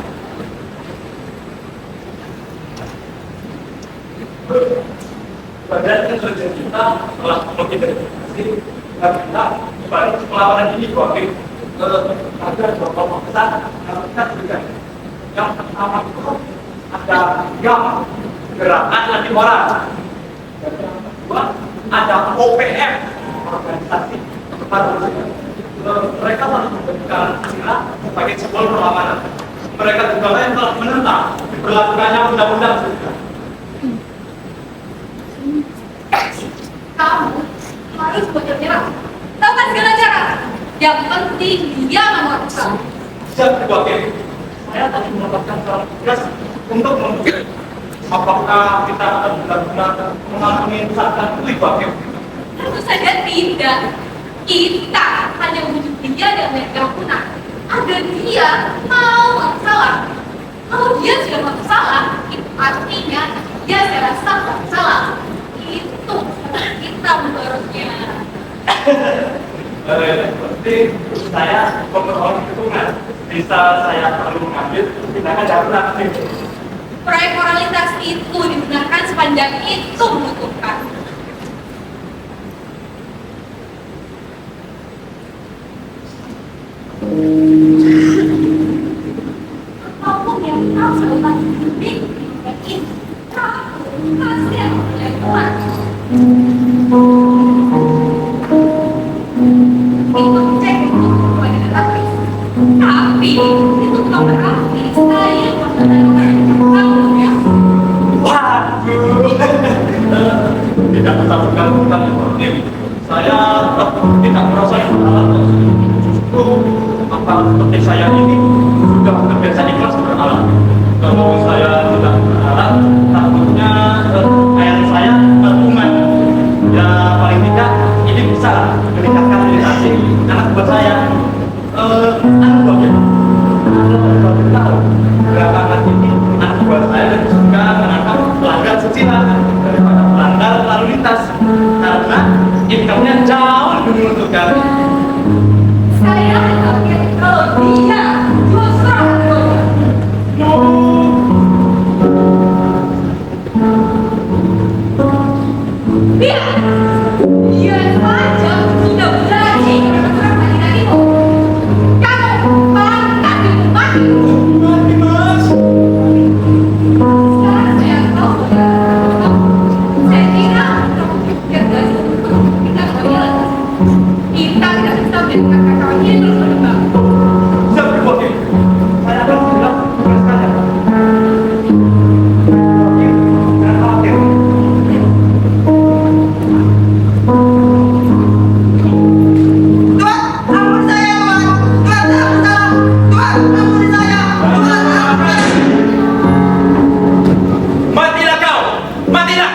Padahal kan kerja kita setelah kita diskusi, kita balik perlawanan ini dua kali. Agar beberapa pesan kita berikan. Yang pertama itu ada yang gerakan anti moral. Dan yang kedua ada OPM, organisasi kemanusiaan. Mereka harus memberikan istilah sebagai simbol perlawanan. Mereka juga yang telah menentang diberlakukannya undang-undang juga. Kamu harus menyerah. Tanpa segala cara. Yang penting dia melakukan. Siap Ketua Kim. Saya tadi mendapatkan surat tugas untuk membuktikan apakah kita akan benar-benar mengampuni kesalahan itu Ketua Kim. Tentu saja tidak. Kita hanya membujuk dia dan menggabungkan agar dia mau bersalah. Kalau dia sudah mau bersalah, itu artinya dia secara sah bersalah. Itu kita mendorongnya. Seperti saya pemohon dukungan bisa saya perlu mengambil tindakan darurat. Proyek moralitas itu digunakan sepanjang itu membutuhkan. Apapun yang kamu lakukan ini, kamu pasti akan menjadi itu cek kepada tetapi itu bukan berarti saya kamu ya. Waduh, tidak ketahuan seperti saya ini sudah terbiasa ikhlas beralat. Kalau saya tidak beralat, takutnya ayah saya kumat. Ya paling tidak ini bisa meningkatkan relasi anak buah saya. Anak buahnya, kalau tahu belakangan ini anak buah saya lebih suka menangkap pelanggar susila daripada pelanggar lalu lintas karena income-nya jauh lebih menguntungkan. Saya kaget kalau dia justru anak buahnya. Dia saja sudah berjanji kepada tadi itu. Kamu pantas dihukumati. Mati mas. Sekarang saya tahu kamu. Saya kira kamu pikir dari kita kembali. Kita tidak bisa mendengar kata ini terus berkembang. Siap berbuat ya. Saya akan bilang kepada sekalian. Jangan khawatir. Tuhan, ampuni saya, Tuhan. Tuhan, saya bersalah. Tuhan, ampuni saya. Tuhan, ampuni. Matilah kau, matilah.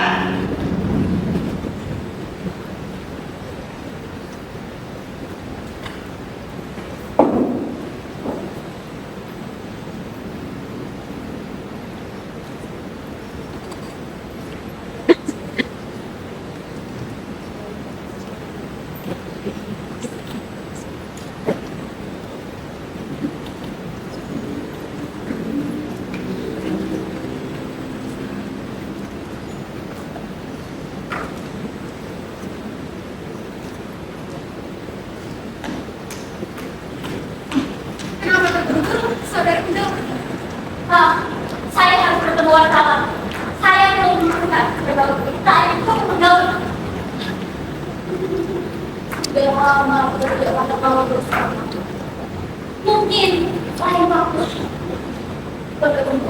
Kenapa terburu-buru, saudara Indo? Saya harus bertemu wartawan. Saya belum pernah bergaul. Saya belum bergaul. Sudah lama tidak bergaul bersama. Mungkin lain waktu bertemu.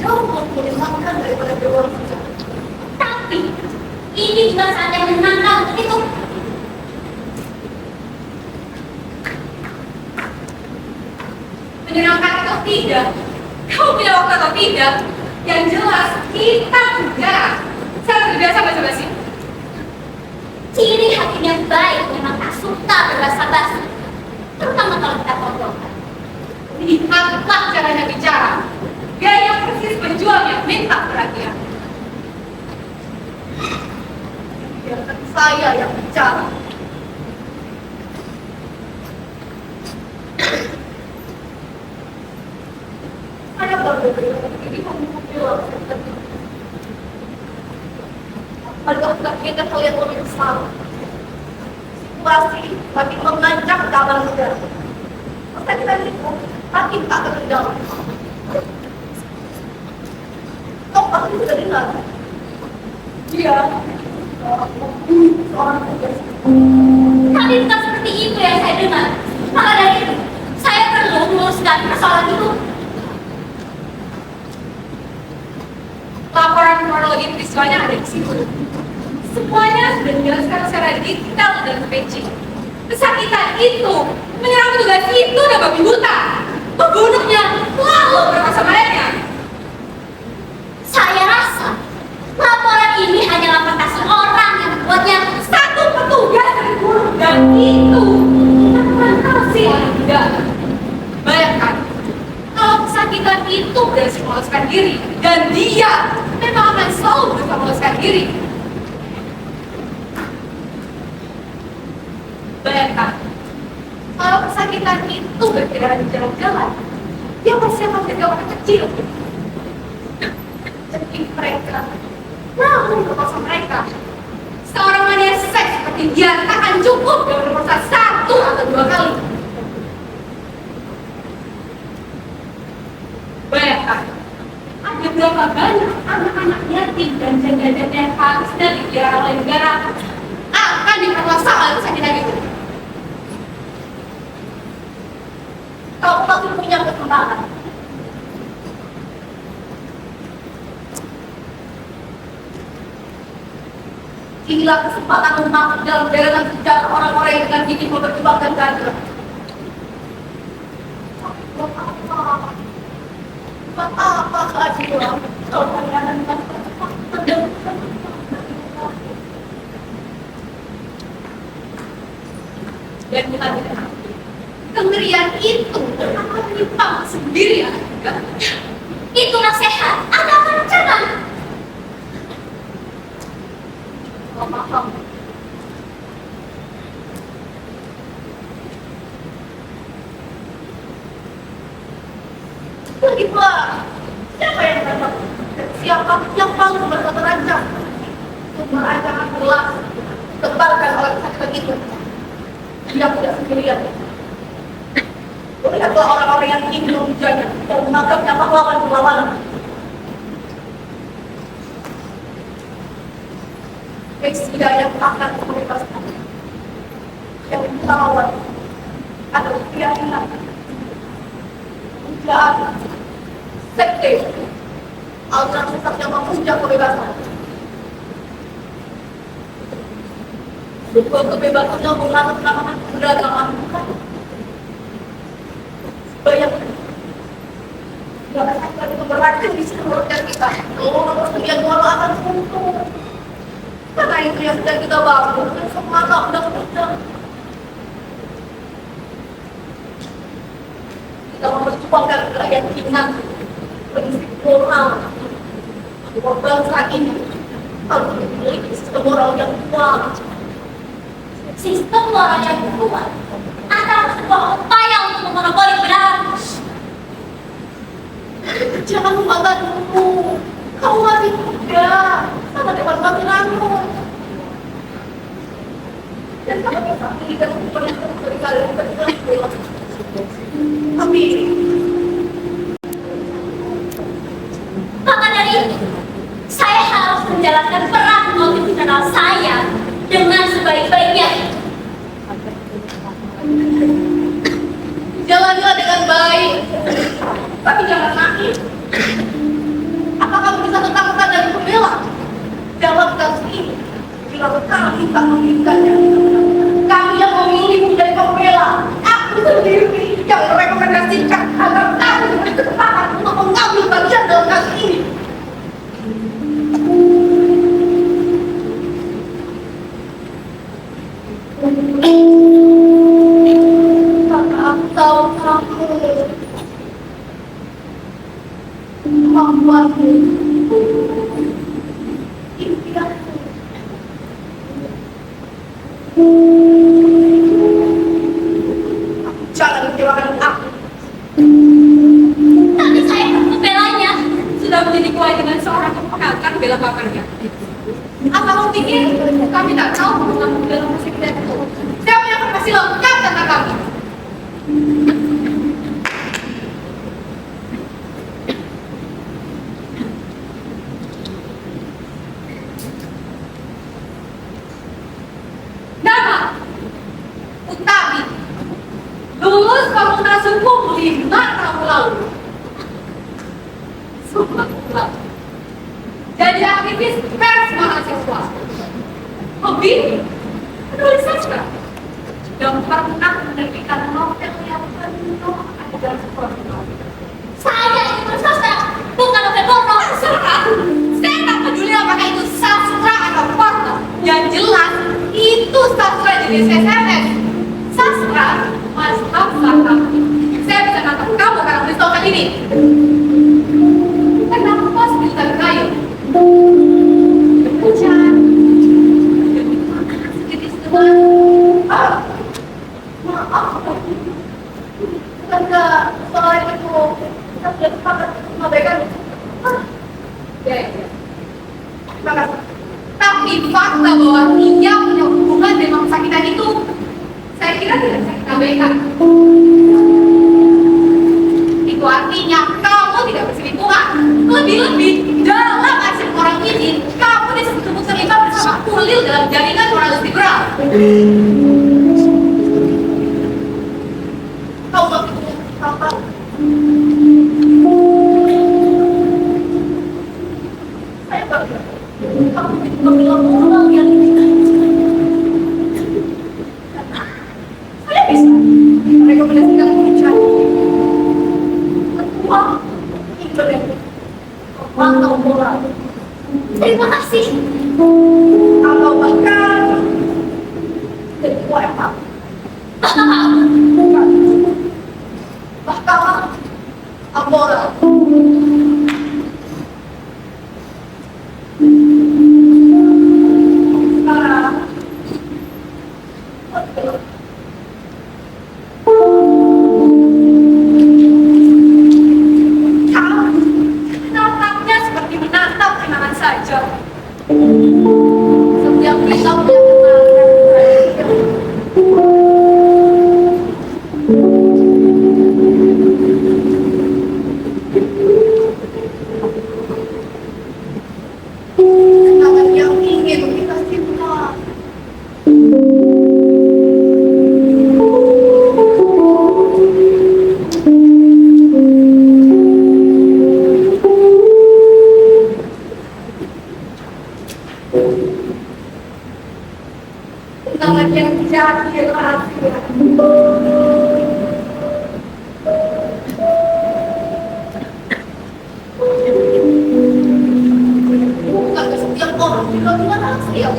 Jauh lebih menyenangkan daripada bergaul. Tapi ini juga saat yang menyenangkan untuk itu. Menyenangkan atau tidak? Kamu punya waktu atau tidak? Yang jelas kita enggak. Saya terbiasa basa-basi. Ciri hakim yang baik memang tak suka berbasa-basi, terutama kalau kita kontrolkan. Lihatlah caranya bicara. Gaya persis penjual yang minta perhatian. Biarkan saya yang bicara. Ada baru ini menjual seperti Adakah kita kalian lebih salah? Situasi makin mengancam keamanan negara. Masa kita itu makin tak terkendali. Kau pasti sudah dengar? Dia seorang petugas. Tapi bukan seperti itu yang saya dengar. Maka dari itu, saya perlu meluruskan persoalan itu. Laporan kronologi peristiwanya ada di situ. Semuanya sudah dijelaskan secara detail dan terperinci. Kesakitan itu menyerang petugas itu dan babi buta. Pembunuhnya lalu berkuasa lainnya. Saya rasa laporan ini hanyalah fantasi orang yang membuatnya. Satu petugas terbunuh dan itu bukan hasil yang tidak. Bayangkan kalau kesakitan itu berhasil meloloskan diri dan dia memang akan selalu berusaha meloloskan diri. Bayangkan kalau kesakitan itu berkeliaran di jalan-jalan, dia pasti akan menjadi orang kecil. Jadi mereka lalu berkuasa mereka. Seorang mania seks seperti dia tak akan cukup dengan berkuasa 1 atau 2 kali. Bayangkan, ada berapa banyak anak-anak yatim dan janda-janda yang harusnya dipelihara oleh negara akan diperkosa oleh kesakitan itu. Kau pasti punya perkembangan. Inilah kesempatan umat dalam dagangan sejarah orang-orang yang dengan gigih memperjuangkan keadilan. Buat apa keadilan? Kalau kalian dan bukan kengerian itu akan menimpa sendiri ya. Itu nasihat atau ancaman? Oh, paham. Lagi pula, siapa yang terancam? Siapa yang paling merasa terancam? Sumber ancaman jelas tebarkan oleh sakit itu. Dia tidak sendirian. Lihatlah orang-orang yang ingin menghujanya dan menangkapnya pahlawan-pahlawan. Hidayah akan membebaskan yang melawan atau keyakinan penjahat sekte aliran sesat yang memuja kebebasan. Bukan kebebasannya mengatur nama beragama bukan. Banyak kebebasan itu beracun di seluruh kita. Seluruh sekian walau akan runtuh. Karena itu yang sedang kita bangun dan semata undang-undang. Kita memperjuangkan keyakinan, prinsip moral, bahwa bangsa ini harus memiliki sistem moral yang kuat. Sistem moral yang kuat atau sebuah upaya untuk memonopoli kebenaran. Jangan membanggakan dulu. Kau masih muda, sama depan bangunanmu. Dan kamu bisa mengikat pemerintah dari kalian berdua. Tapi, Maka dari itu, saya harus menjalankan peran konstitusional saya dengan sebaik-baiknya. jalanilah dengan baik. Tapi jangan naif. Apa kamu bisa ketakutan dari pembela? Dalam kasus ini, bila kami tak menginginkannya, kami yang memilih menjadi pembela. Aku sendiri yang merekomendasikan agar kamu diberi kesempatan untuk mengambil bagian dalam kasus ini. Atau kamu membuatku impianku. Jangan kecewakan aku. Tapi saya harus membelanya. Sudah menjadi kuat dengan seorang keponakan bela pamannya. Apa kamu pikir kami tak tahu tentang dalam musik itu? Siapa yang akan kasih lengkap tentang kami? Nama Utami, lulus fakultas hukum 5 tahun lalu. Sumpah lalu. Jadi aktivis pers mahasiswa. Hobi penulis sastra. Dan pernah menerbitkan novel yang penuh adegan porno. Saya itu bersastra, bukan novel porno. Terserah. Saya tak peduli apakah itu sastra atau porno. Yang jelas itu sastra jenis SMS. Sastra mazhab Batak. Saya bisa nangkap kamu karena menulis novel ini. Kenapa sekitar kayu? Hujan. Sejenis teman. Maaf. Karena soal itu kita sudah sepakat mengabaikan. Ya. Terima kasih. Tapi fakta bahwa dia punya hubungan dengan kesakitan itu, saya kira tidak bisa kita abaikan. Itu artinya kamu tidak berselingkuhan. Lebih-lebih dalam hasil orang izin, kamu disebut terlibat bersama Ulil dalam jaringan moralis liberal. Kau masih punya apa? Saya bangga. Kamu membela moral yang Terima kasih. Atau bahkan jadi WFH. Bahkan Amora. Sekarang kau menatapnya seperti menatap kenangan saja. Setiap kita punya kenangan terakhir. Kenangan yang ingin kita simpan. Kenangan yang jadi rahasia. Bukan ke setiap orang juga punya rahasia.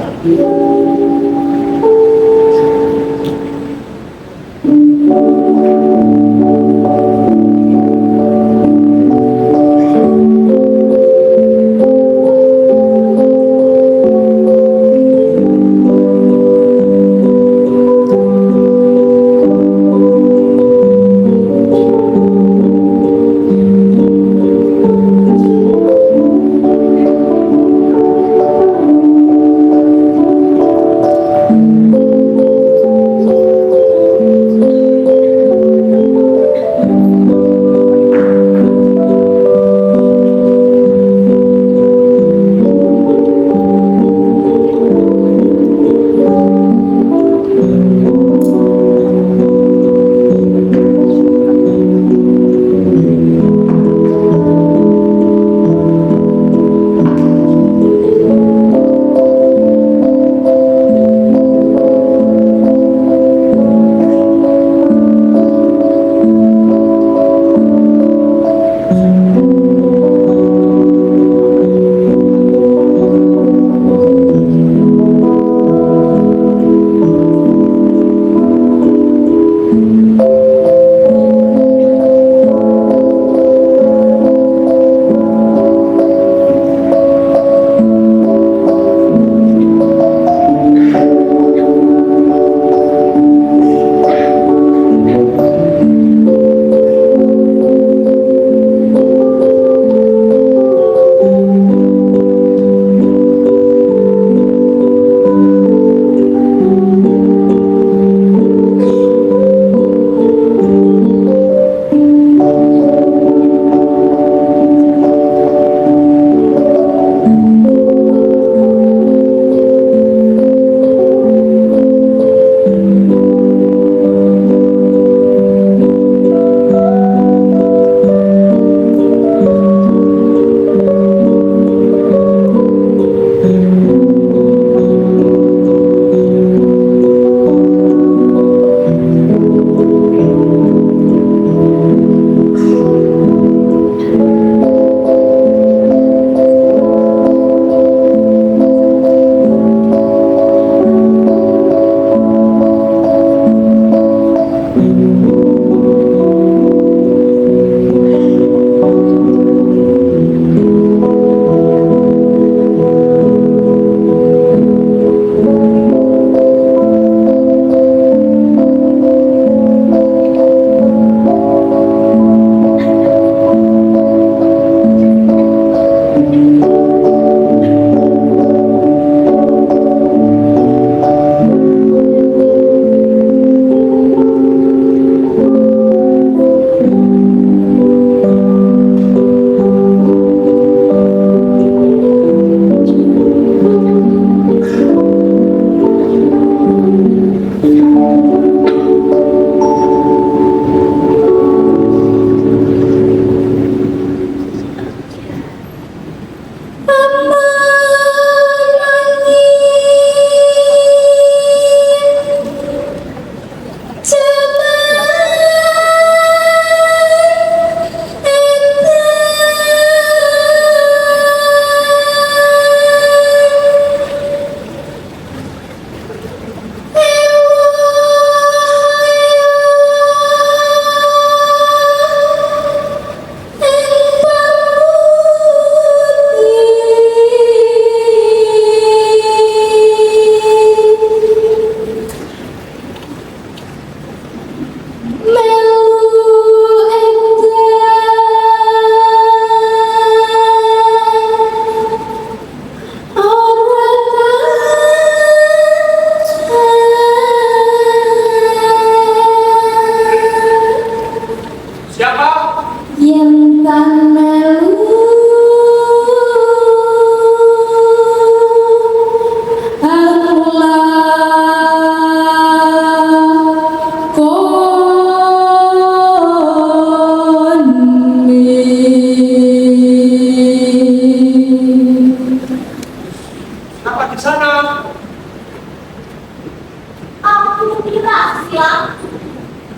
Susila.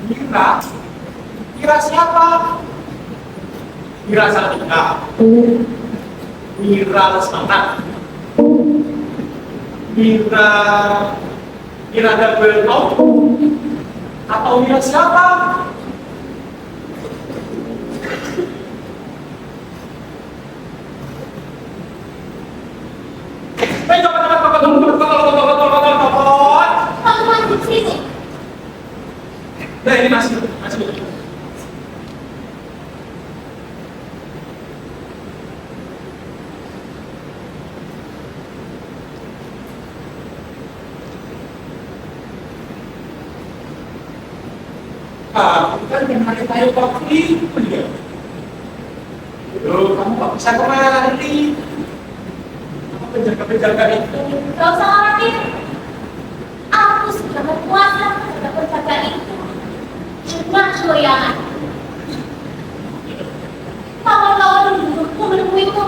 Mira? Mira siapa? Mira Sartika. Mira Lesmana. Mira Dabelto. Atau Mira siapa? Kamu masih di sini. Nah ini masih. Kan dengan kayu kopi, ya. Loh, kamu kok bisa kemari? Apa penjaga-penjaga itu? Gak usah khawatir. Aku sudah berpuasa terhadap penjaga itu. Cuma goyangan. Kawan-kawan menurutku menemuimu.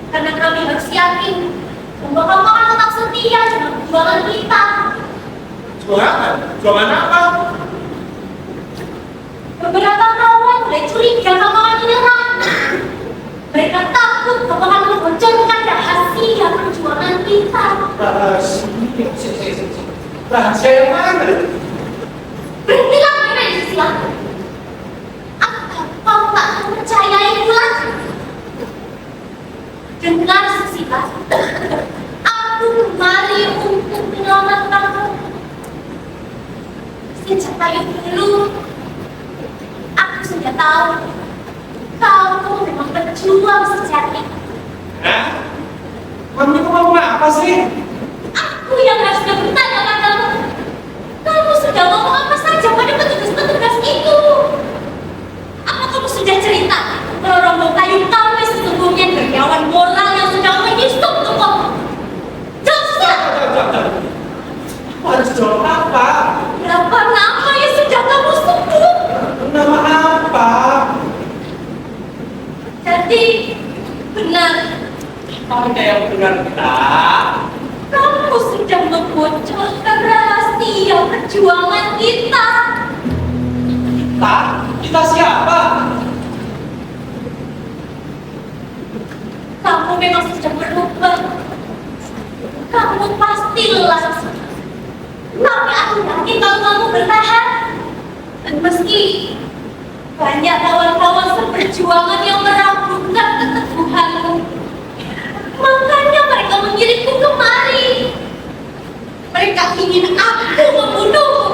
Karena kami harus yakin bahwa kamu akan tetap setia dengan perjuangan kita. Jualan? Jualan apa? Beberapa kawan mulai curiga kamu akan menyerang. Mereka takut kamu akan membocorkan rahasia perjuangan kita. Rahasia yang mana? Berhentilah mereka di sini. Apa kau tak mempercayai bulan? Dengar Susila, aku kemari untuk menyelamatkanmu. Sejak dari dulu, aku sudah tahu kau memang berjuang sejati. Kamu itu mau apa sih? Aku yang harusnya bertanya padamu. Kamu sudah ngomong apa saja pada petugas-petugas itu? Apa kamu sudah cerita kalau rombong kayu kami sesungguhnya karyawan moral yang sedang menyusup tubuhmu? Jawab sudah. Aku harus jawab apa? Berapa nama yang sudah kamu sebut? Nama apa? Jadi benar, Kamu yang benar kita. kamu sudah membocorkan rahasia perjuangan kita. Kita siapa? Kamu memang sudah berubah. Kamu pasti lelah. Tapi aku yakin kalau kamu bertahan. Dan meski banyak kawan-kawan seperjuangan yang meragukan keteguhanmu, makanya mereka mengirimku kemari. Mereka ingin aku membunuhmu.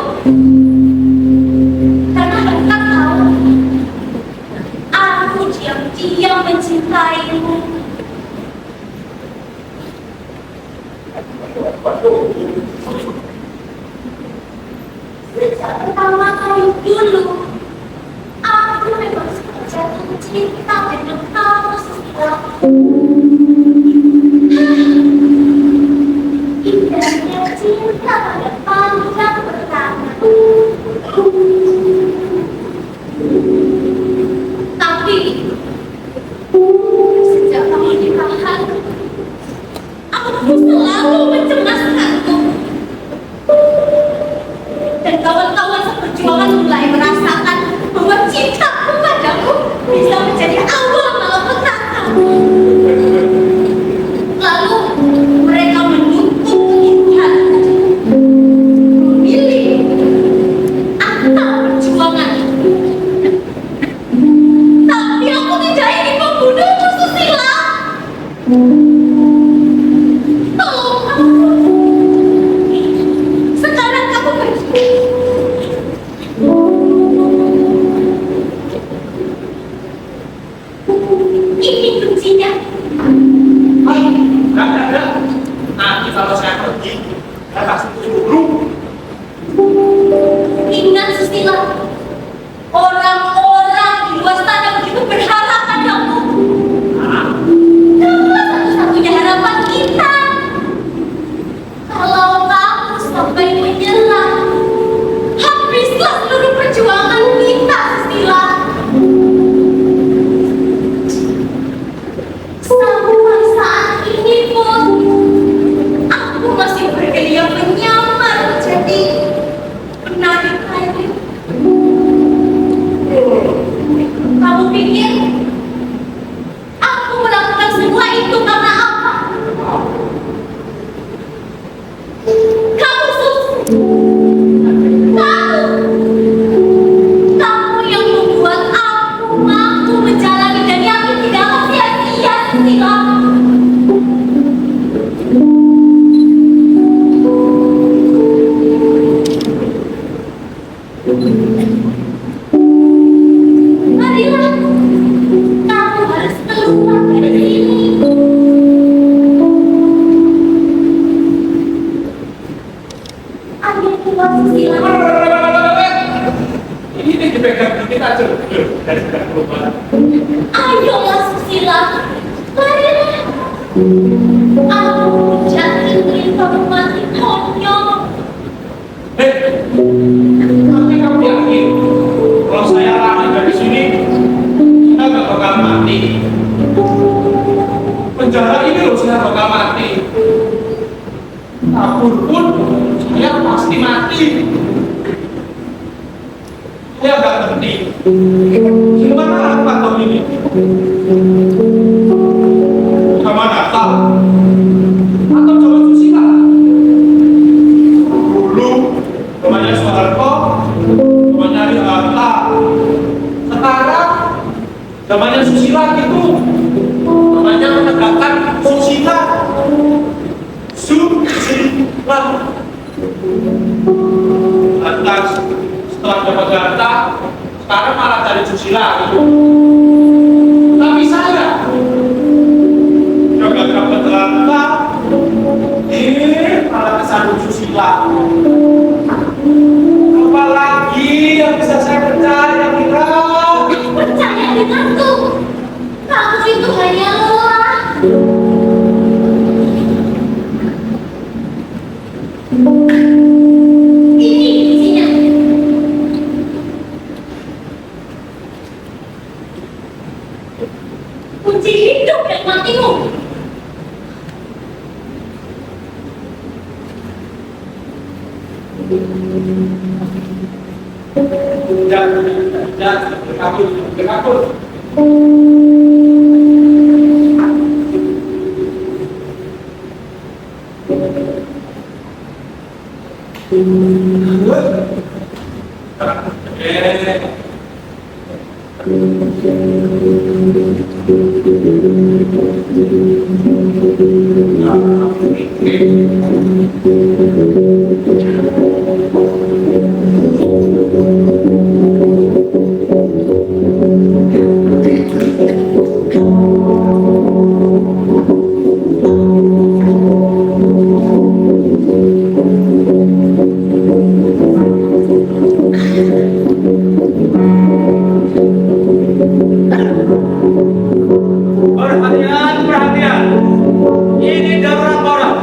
Karena mereka tahu aku diam-diam mencintaimu. Sejak pertama kali dulu, aku memang sudah jatuh cinta dengan kamu, Susila. Indahnya cinta pada pandang pertama. Tapi sejak kamu ditahan, aku selalu mencemaskanmu. Dan kawan-kawan seperjuangan mulai merasakan bahwa cintaku padaku bisa menjadi awal malapetaka. Lalu mereka menuntut keinginan memilih atau perjuangan. Tapi aku tidak ingin membunuhmu, Susila. Tolong aku. Sekarang kamu pergi. Ini kuncinya. Enggak. Nanti kalau saya pergi, saya pasti cemburu. Ingat, Susila, orang-orang di luar sana begitu berharap padamu. Kamulah satu-satunya harapan kita. Kalau kamu sampai menyerah, habislah seluruh perjuangan kita, Susila. Sampai saat ini pun, aku masih bergaya menyamar jadi penari Ini dipegang dikit aja. Dari sekitar perubahan. Ayolah Susila, marilah. Aku yakin kamu masih konyol. Tapi kamu yakin kalau saya lari dari sini, kita gak bakal mati. Penjara ini loh saya bakal mati. Kabur pun saya pasti mati. Saya gak ngerti. Gimana apa tahun ini? Sama Natal atau zaman Susila? Dulu namanya Soeharto, namanya Hatta. Sekarang zamannya Susila gitu, namanya menegakkan Susila. Susila. Lantas setelah dapat data, sekarang malah cari Susila gitu. Tapi saya juga dapat data, malah kesandung Susila. Apalagi yang bisa saya percaya, Mira? Percaya denganku. Kamu itu hanya lelah. Ini isinya. Kunci hidup dan matimu. Jangan berkabur. Perhatian. Ini darurat orang.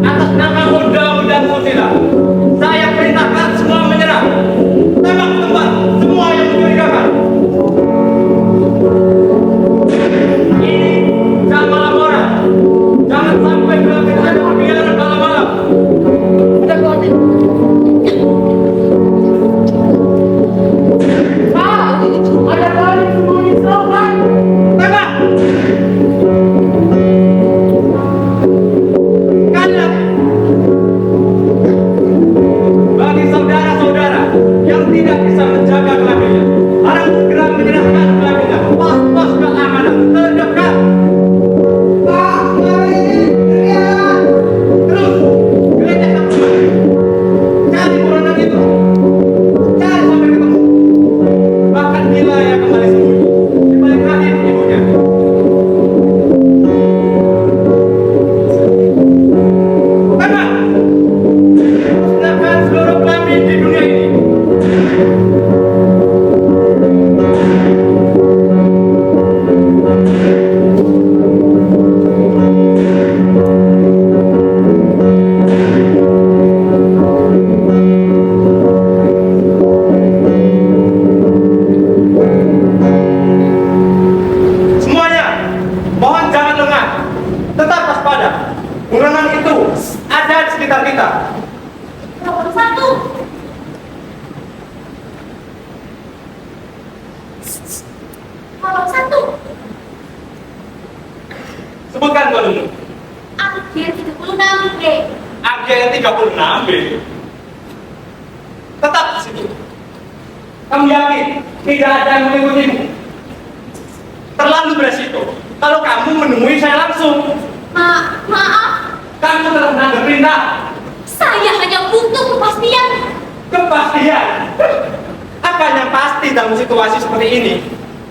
Atas nama Undang-Undang Susila, saya perintahkan semua menyerah. Tembak tempat semua yang mencurigakan. Ini jam malam orang. Jangan sampai beraktivitas berkeliaran malam-malam. Ada koordinat. Ada kali sembunyi selatan. Tembak. Kalian bagi saudara-saudara yang tidak bisa menjaga kelaminnya, harus segera menyerahkan kelaminnya ke pos-pos keamanan terdekat. Pak, mari teriak. Terus geledah semua. Cari buronan itu. Cari sampai ketemu. Bahkan bila yang kembali sembunyi di balik rahim ibunya. Tembak! Musnahkan seluruh kelamin di dunia ini. Semuanya, mohon jangan lengah. Tetap waspada. Buronan itu ada di sekitar kita. Nomor 1. Nomor 1. Sebutkan kau dulu. Akhir 36B. Agen 36B. Tetap di situ. Kamu yakin tidak ada yang mengikutimu? Terlalu beresiko kalau kamu menemui saya langsung. Maaf. Kamu telah melanggar perintah. Saya hanya butuh kepastian. Kepastian. Apa yang pasti dalam situasi seperti ini?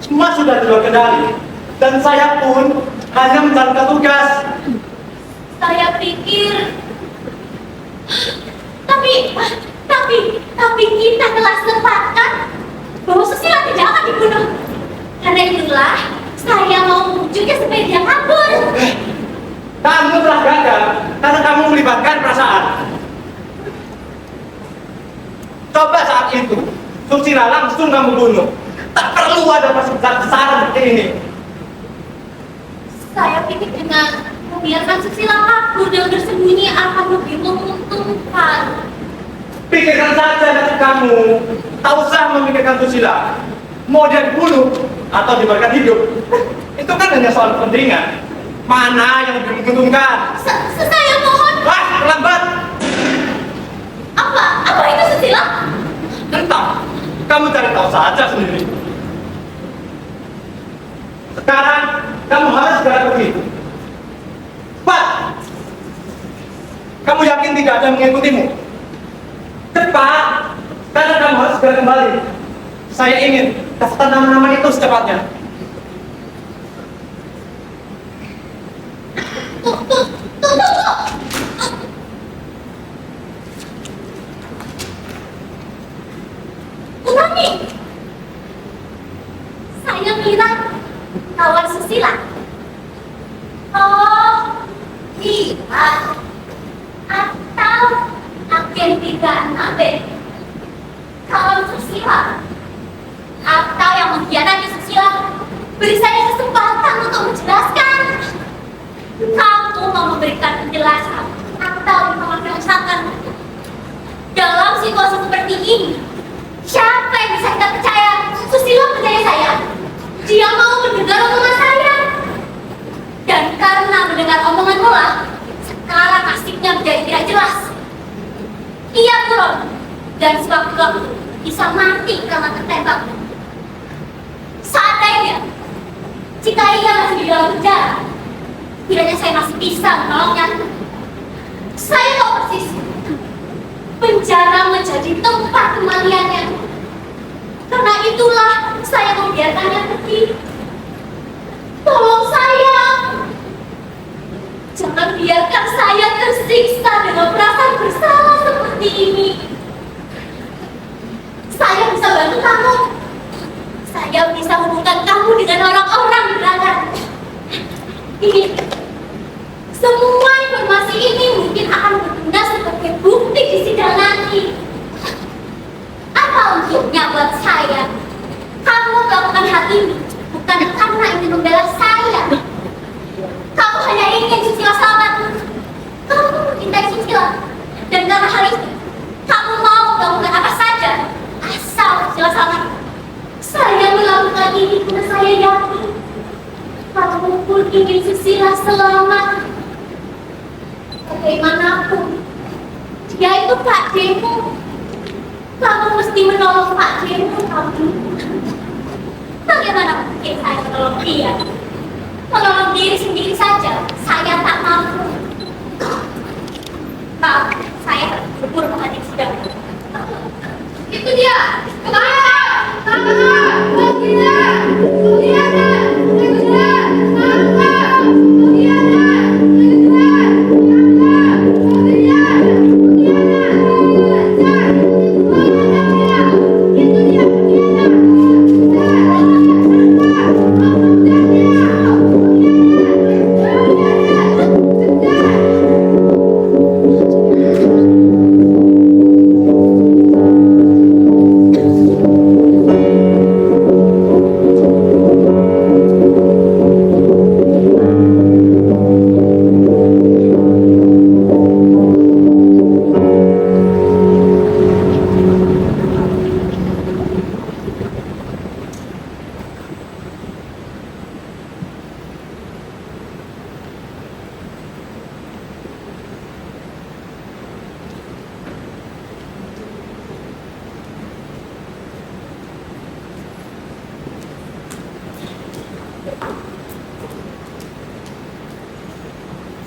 Semua sudah di luar kendali. Dan saya pun hanya menjalankan tugas. Saya pikir. Tapi Tapi kita telah sepatkan bahwa susila tidak akan dibunuh. Karena itulah saya mau membujuknya supaya dia kabur. Kamu telah gagal karena kamu melibatkan perasaan. Coba saat itu, Susila langsung kamu bunuh. Tak perlu ada besar-besaran seperti ini. Saya pikir dengan membiarkan susila kabur dan bersembunyi akan lebih menguntungkan. Pikirkan saja nasib kamu. Tak usah memikirkan Susila. Mau dia dibunuh atau dibiarkan hidup, itu kan hanya soal kepentingan. Mana yang lebih menguntungkan? Saya mohon. Wah, terlambat. Apa itu susila? Entah, kamu cari tahu saja sendiri. Sekarang kamu harus segera pergi. Cepat. Kamu yakin tidak ada yang mengikutimu? Cepat, karena kamu harus segera kembali. Saya ingin daftar nama-nama itu secepatnya. Tunggu. Ulangi. Saya kira kawan susila. Oh, iya. Atau agen 36B. Kawan susila. Atau yang mengkhianati susila. Beri saya kesempatan untuk menjelaskan. Kamu mau memberikan penjelasan atau mengucapkan dalam situasi seperti ini? Siapa yang bisa kita percaya? Susilo percaya saya. Dia mau mendengar omongan saya. Dan karena mendengar omongan Mola, sekarang nasibnya menjadi tidak jelas. Ia turun dan sewaktu-waktu bisa mati karena tertembak. Seandainya jika ia masih di dalam penjara, kiranya saya masih bisa menolongnya. Saya tahu persis penjara menjadi tempat kematiannya. Karena itulah saya membiarkannya pergi. Tolong saya. Jangan biarkan saya tersiksa dengan perasaan bersalah seperti ini. Saya bisa bantu kamu. Saya bisa hubungkan kamu dengan orang-orang di belakang. Ini semua informasi ini mungkin akan berguna sebagai bukti di sidang nanti. Apa untuknya buat saya? Kamu melakukan hal ini bukan karena ingin membela saya. Kamu hanya ingin Susila selamat. Kamu mencintai Susila. Dan karena hal itu, kamu mau melakukan apa saja asal Susila selamat. Saya melakukan ini karena saya yakin kamu pun ingin Susila selamat. Bagaimanapun, dia itu Pak Demo. Kamu mesti menolong Pak Demo, kamu. Bagaimana mungkin saya menolong dia? Menolong diri sendiri saja, saya tak mampu. Maaf, saya berburu menghadiri sidang. Itu dia. Kemana?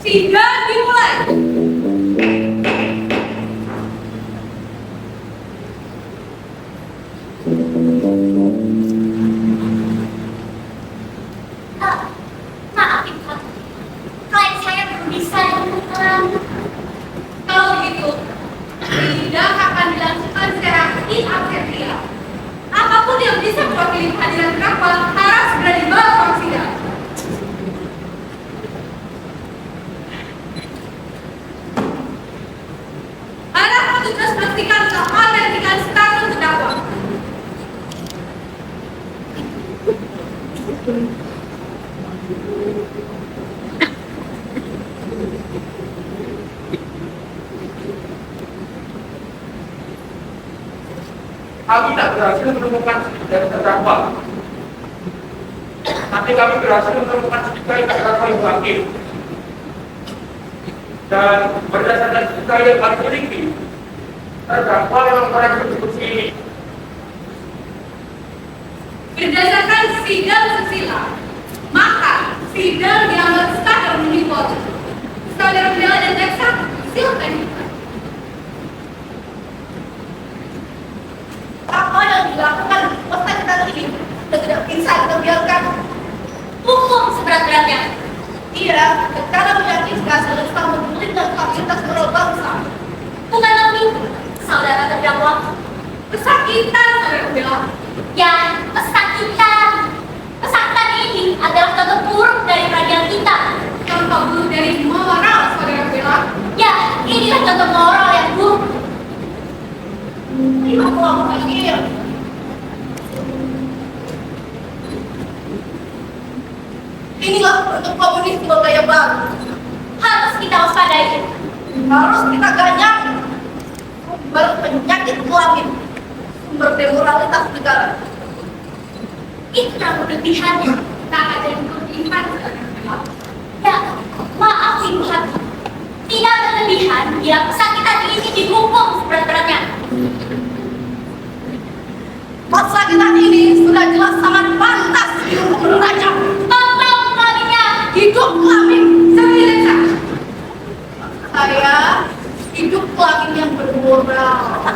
Sidang dimulai. Maaf Ibu, klien saya belum bisa ditemukan. Kalau begitu, sidang akan dilanjutkan kami tak berhasil menemukan sidik dari terdakwa. Tapi kami berhasil menemukan sidik dari terdakwa yang bangkit. Dan berdasarkan sidik yang kami miliki, terdakwa yang berhasil diskusi ini. Berdasarkan sidang susila, maka sidang dianggap sah dan menyimpulkan. Saudara pembela dan jaksa, silakan. Apa yang dilakukan peserta ini tidak bisa kita biarkan. Hukum seberat-beratnya. Iya, karena meyakinkan selesai memberikan fasilitas moral bangsa. Bukan lebih, saudara terdakwa. Kesakitan, saudara pembela. Ya, pesakitan. Pesakitan ini adalah contoh buruk dari peradilan kita. Contoh buruk dari moral, saudara pembela. Ya, inilah contoh moral yang buruk. Ini aku pikir. Inilah bentuk komunisme gaya baru. Harus kita waspadai. Harus kita ganyak sumber penyakit kelamin, sumber demoralitas negara. Itu terlalu berlebihan. Tak ada yang berlebihan, saudara pembela. Ya, maaf Ibu Hakim. Tidak berlebihan bila pesakitan ini dihukum seberat-beratnya. Pesakitan ini sudah jelas sangat pantas dihukum derajat. Tolong kelaminnya. Hidup kelamin. Saudara jaksa, Saya hidup kelamin yang bermoral.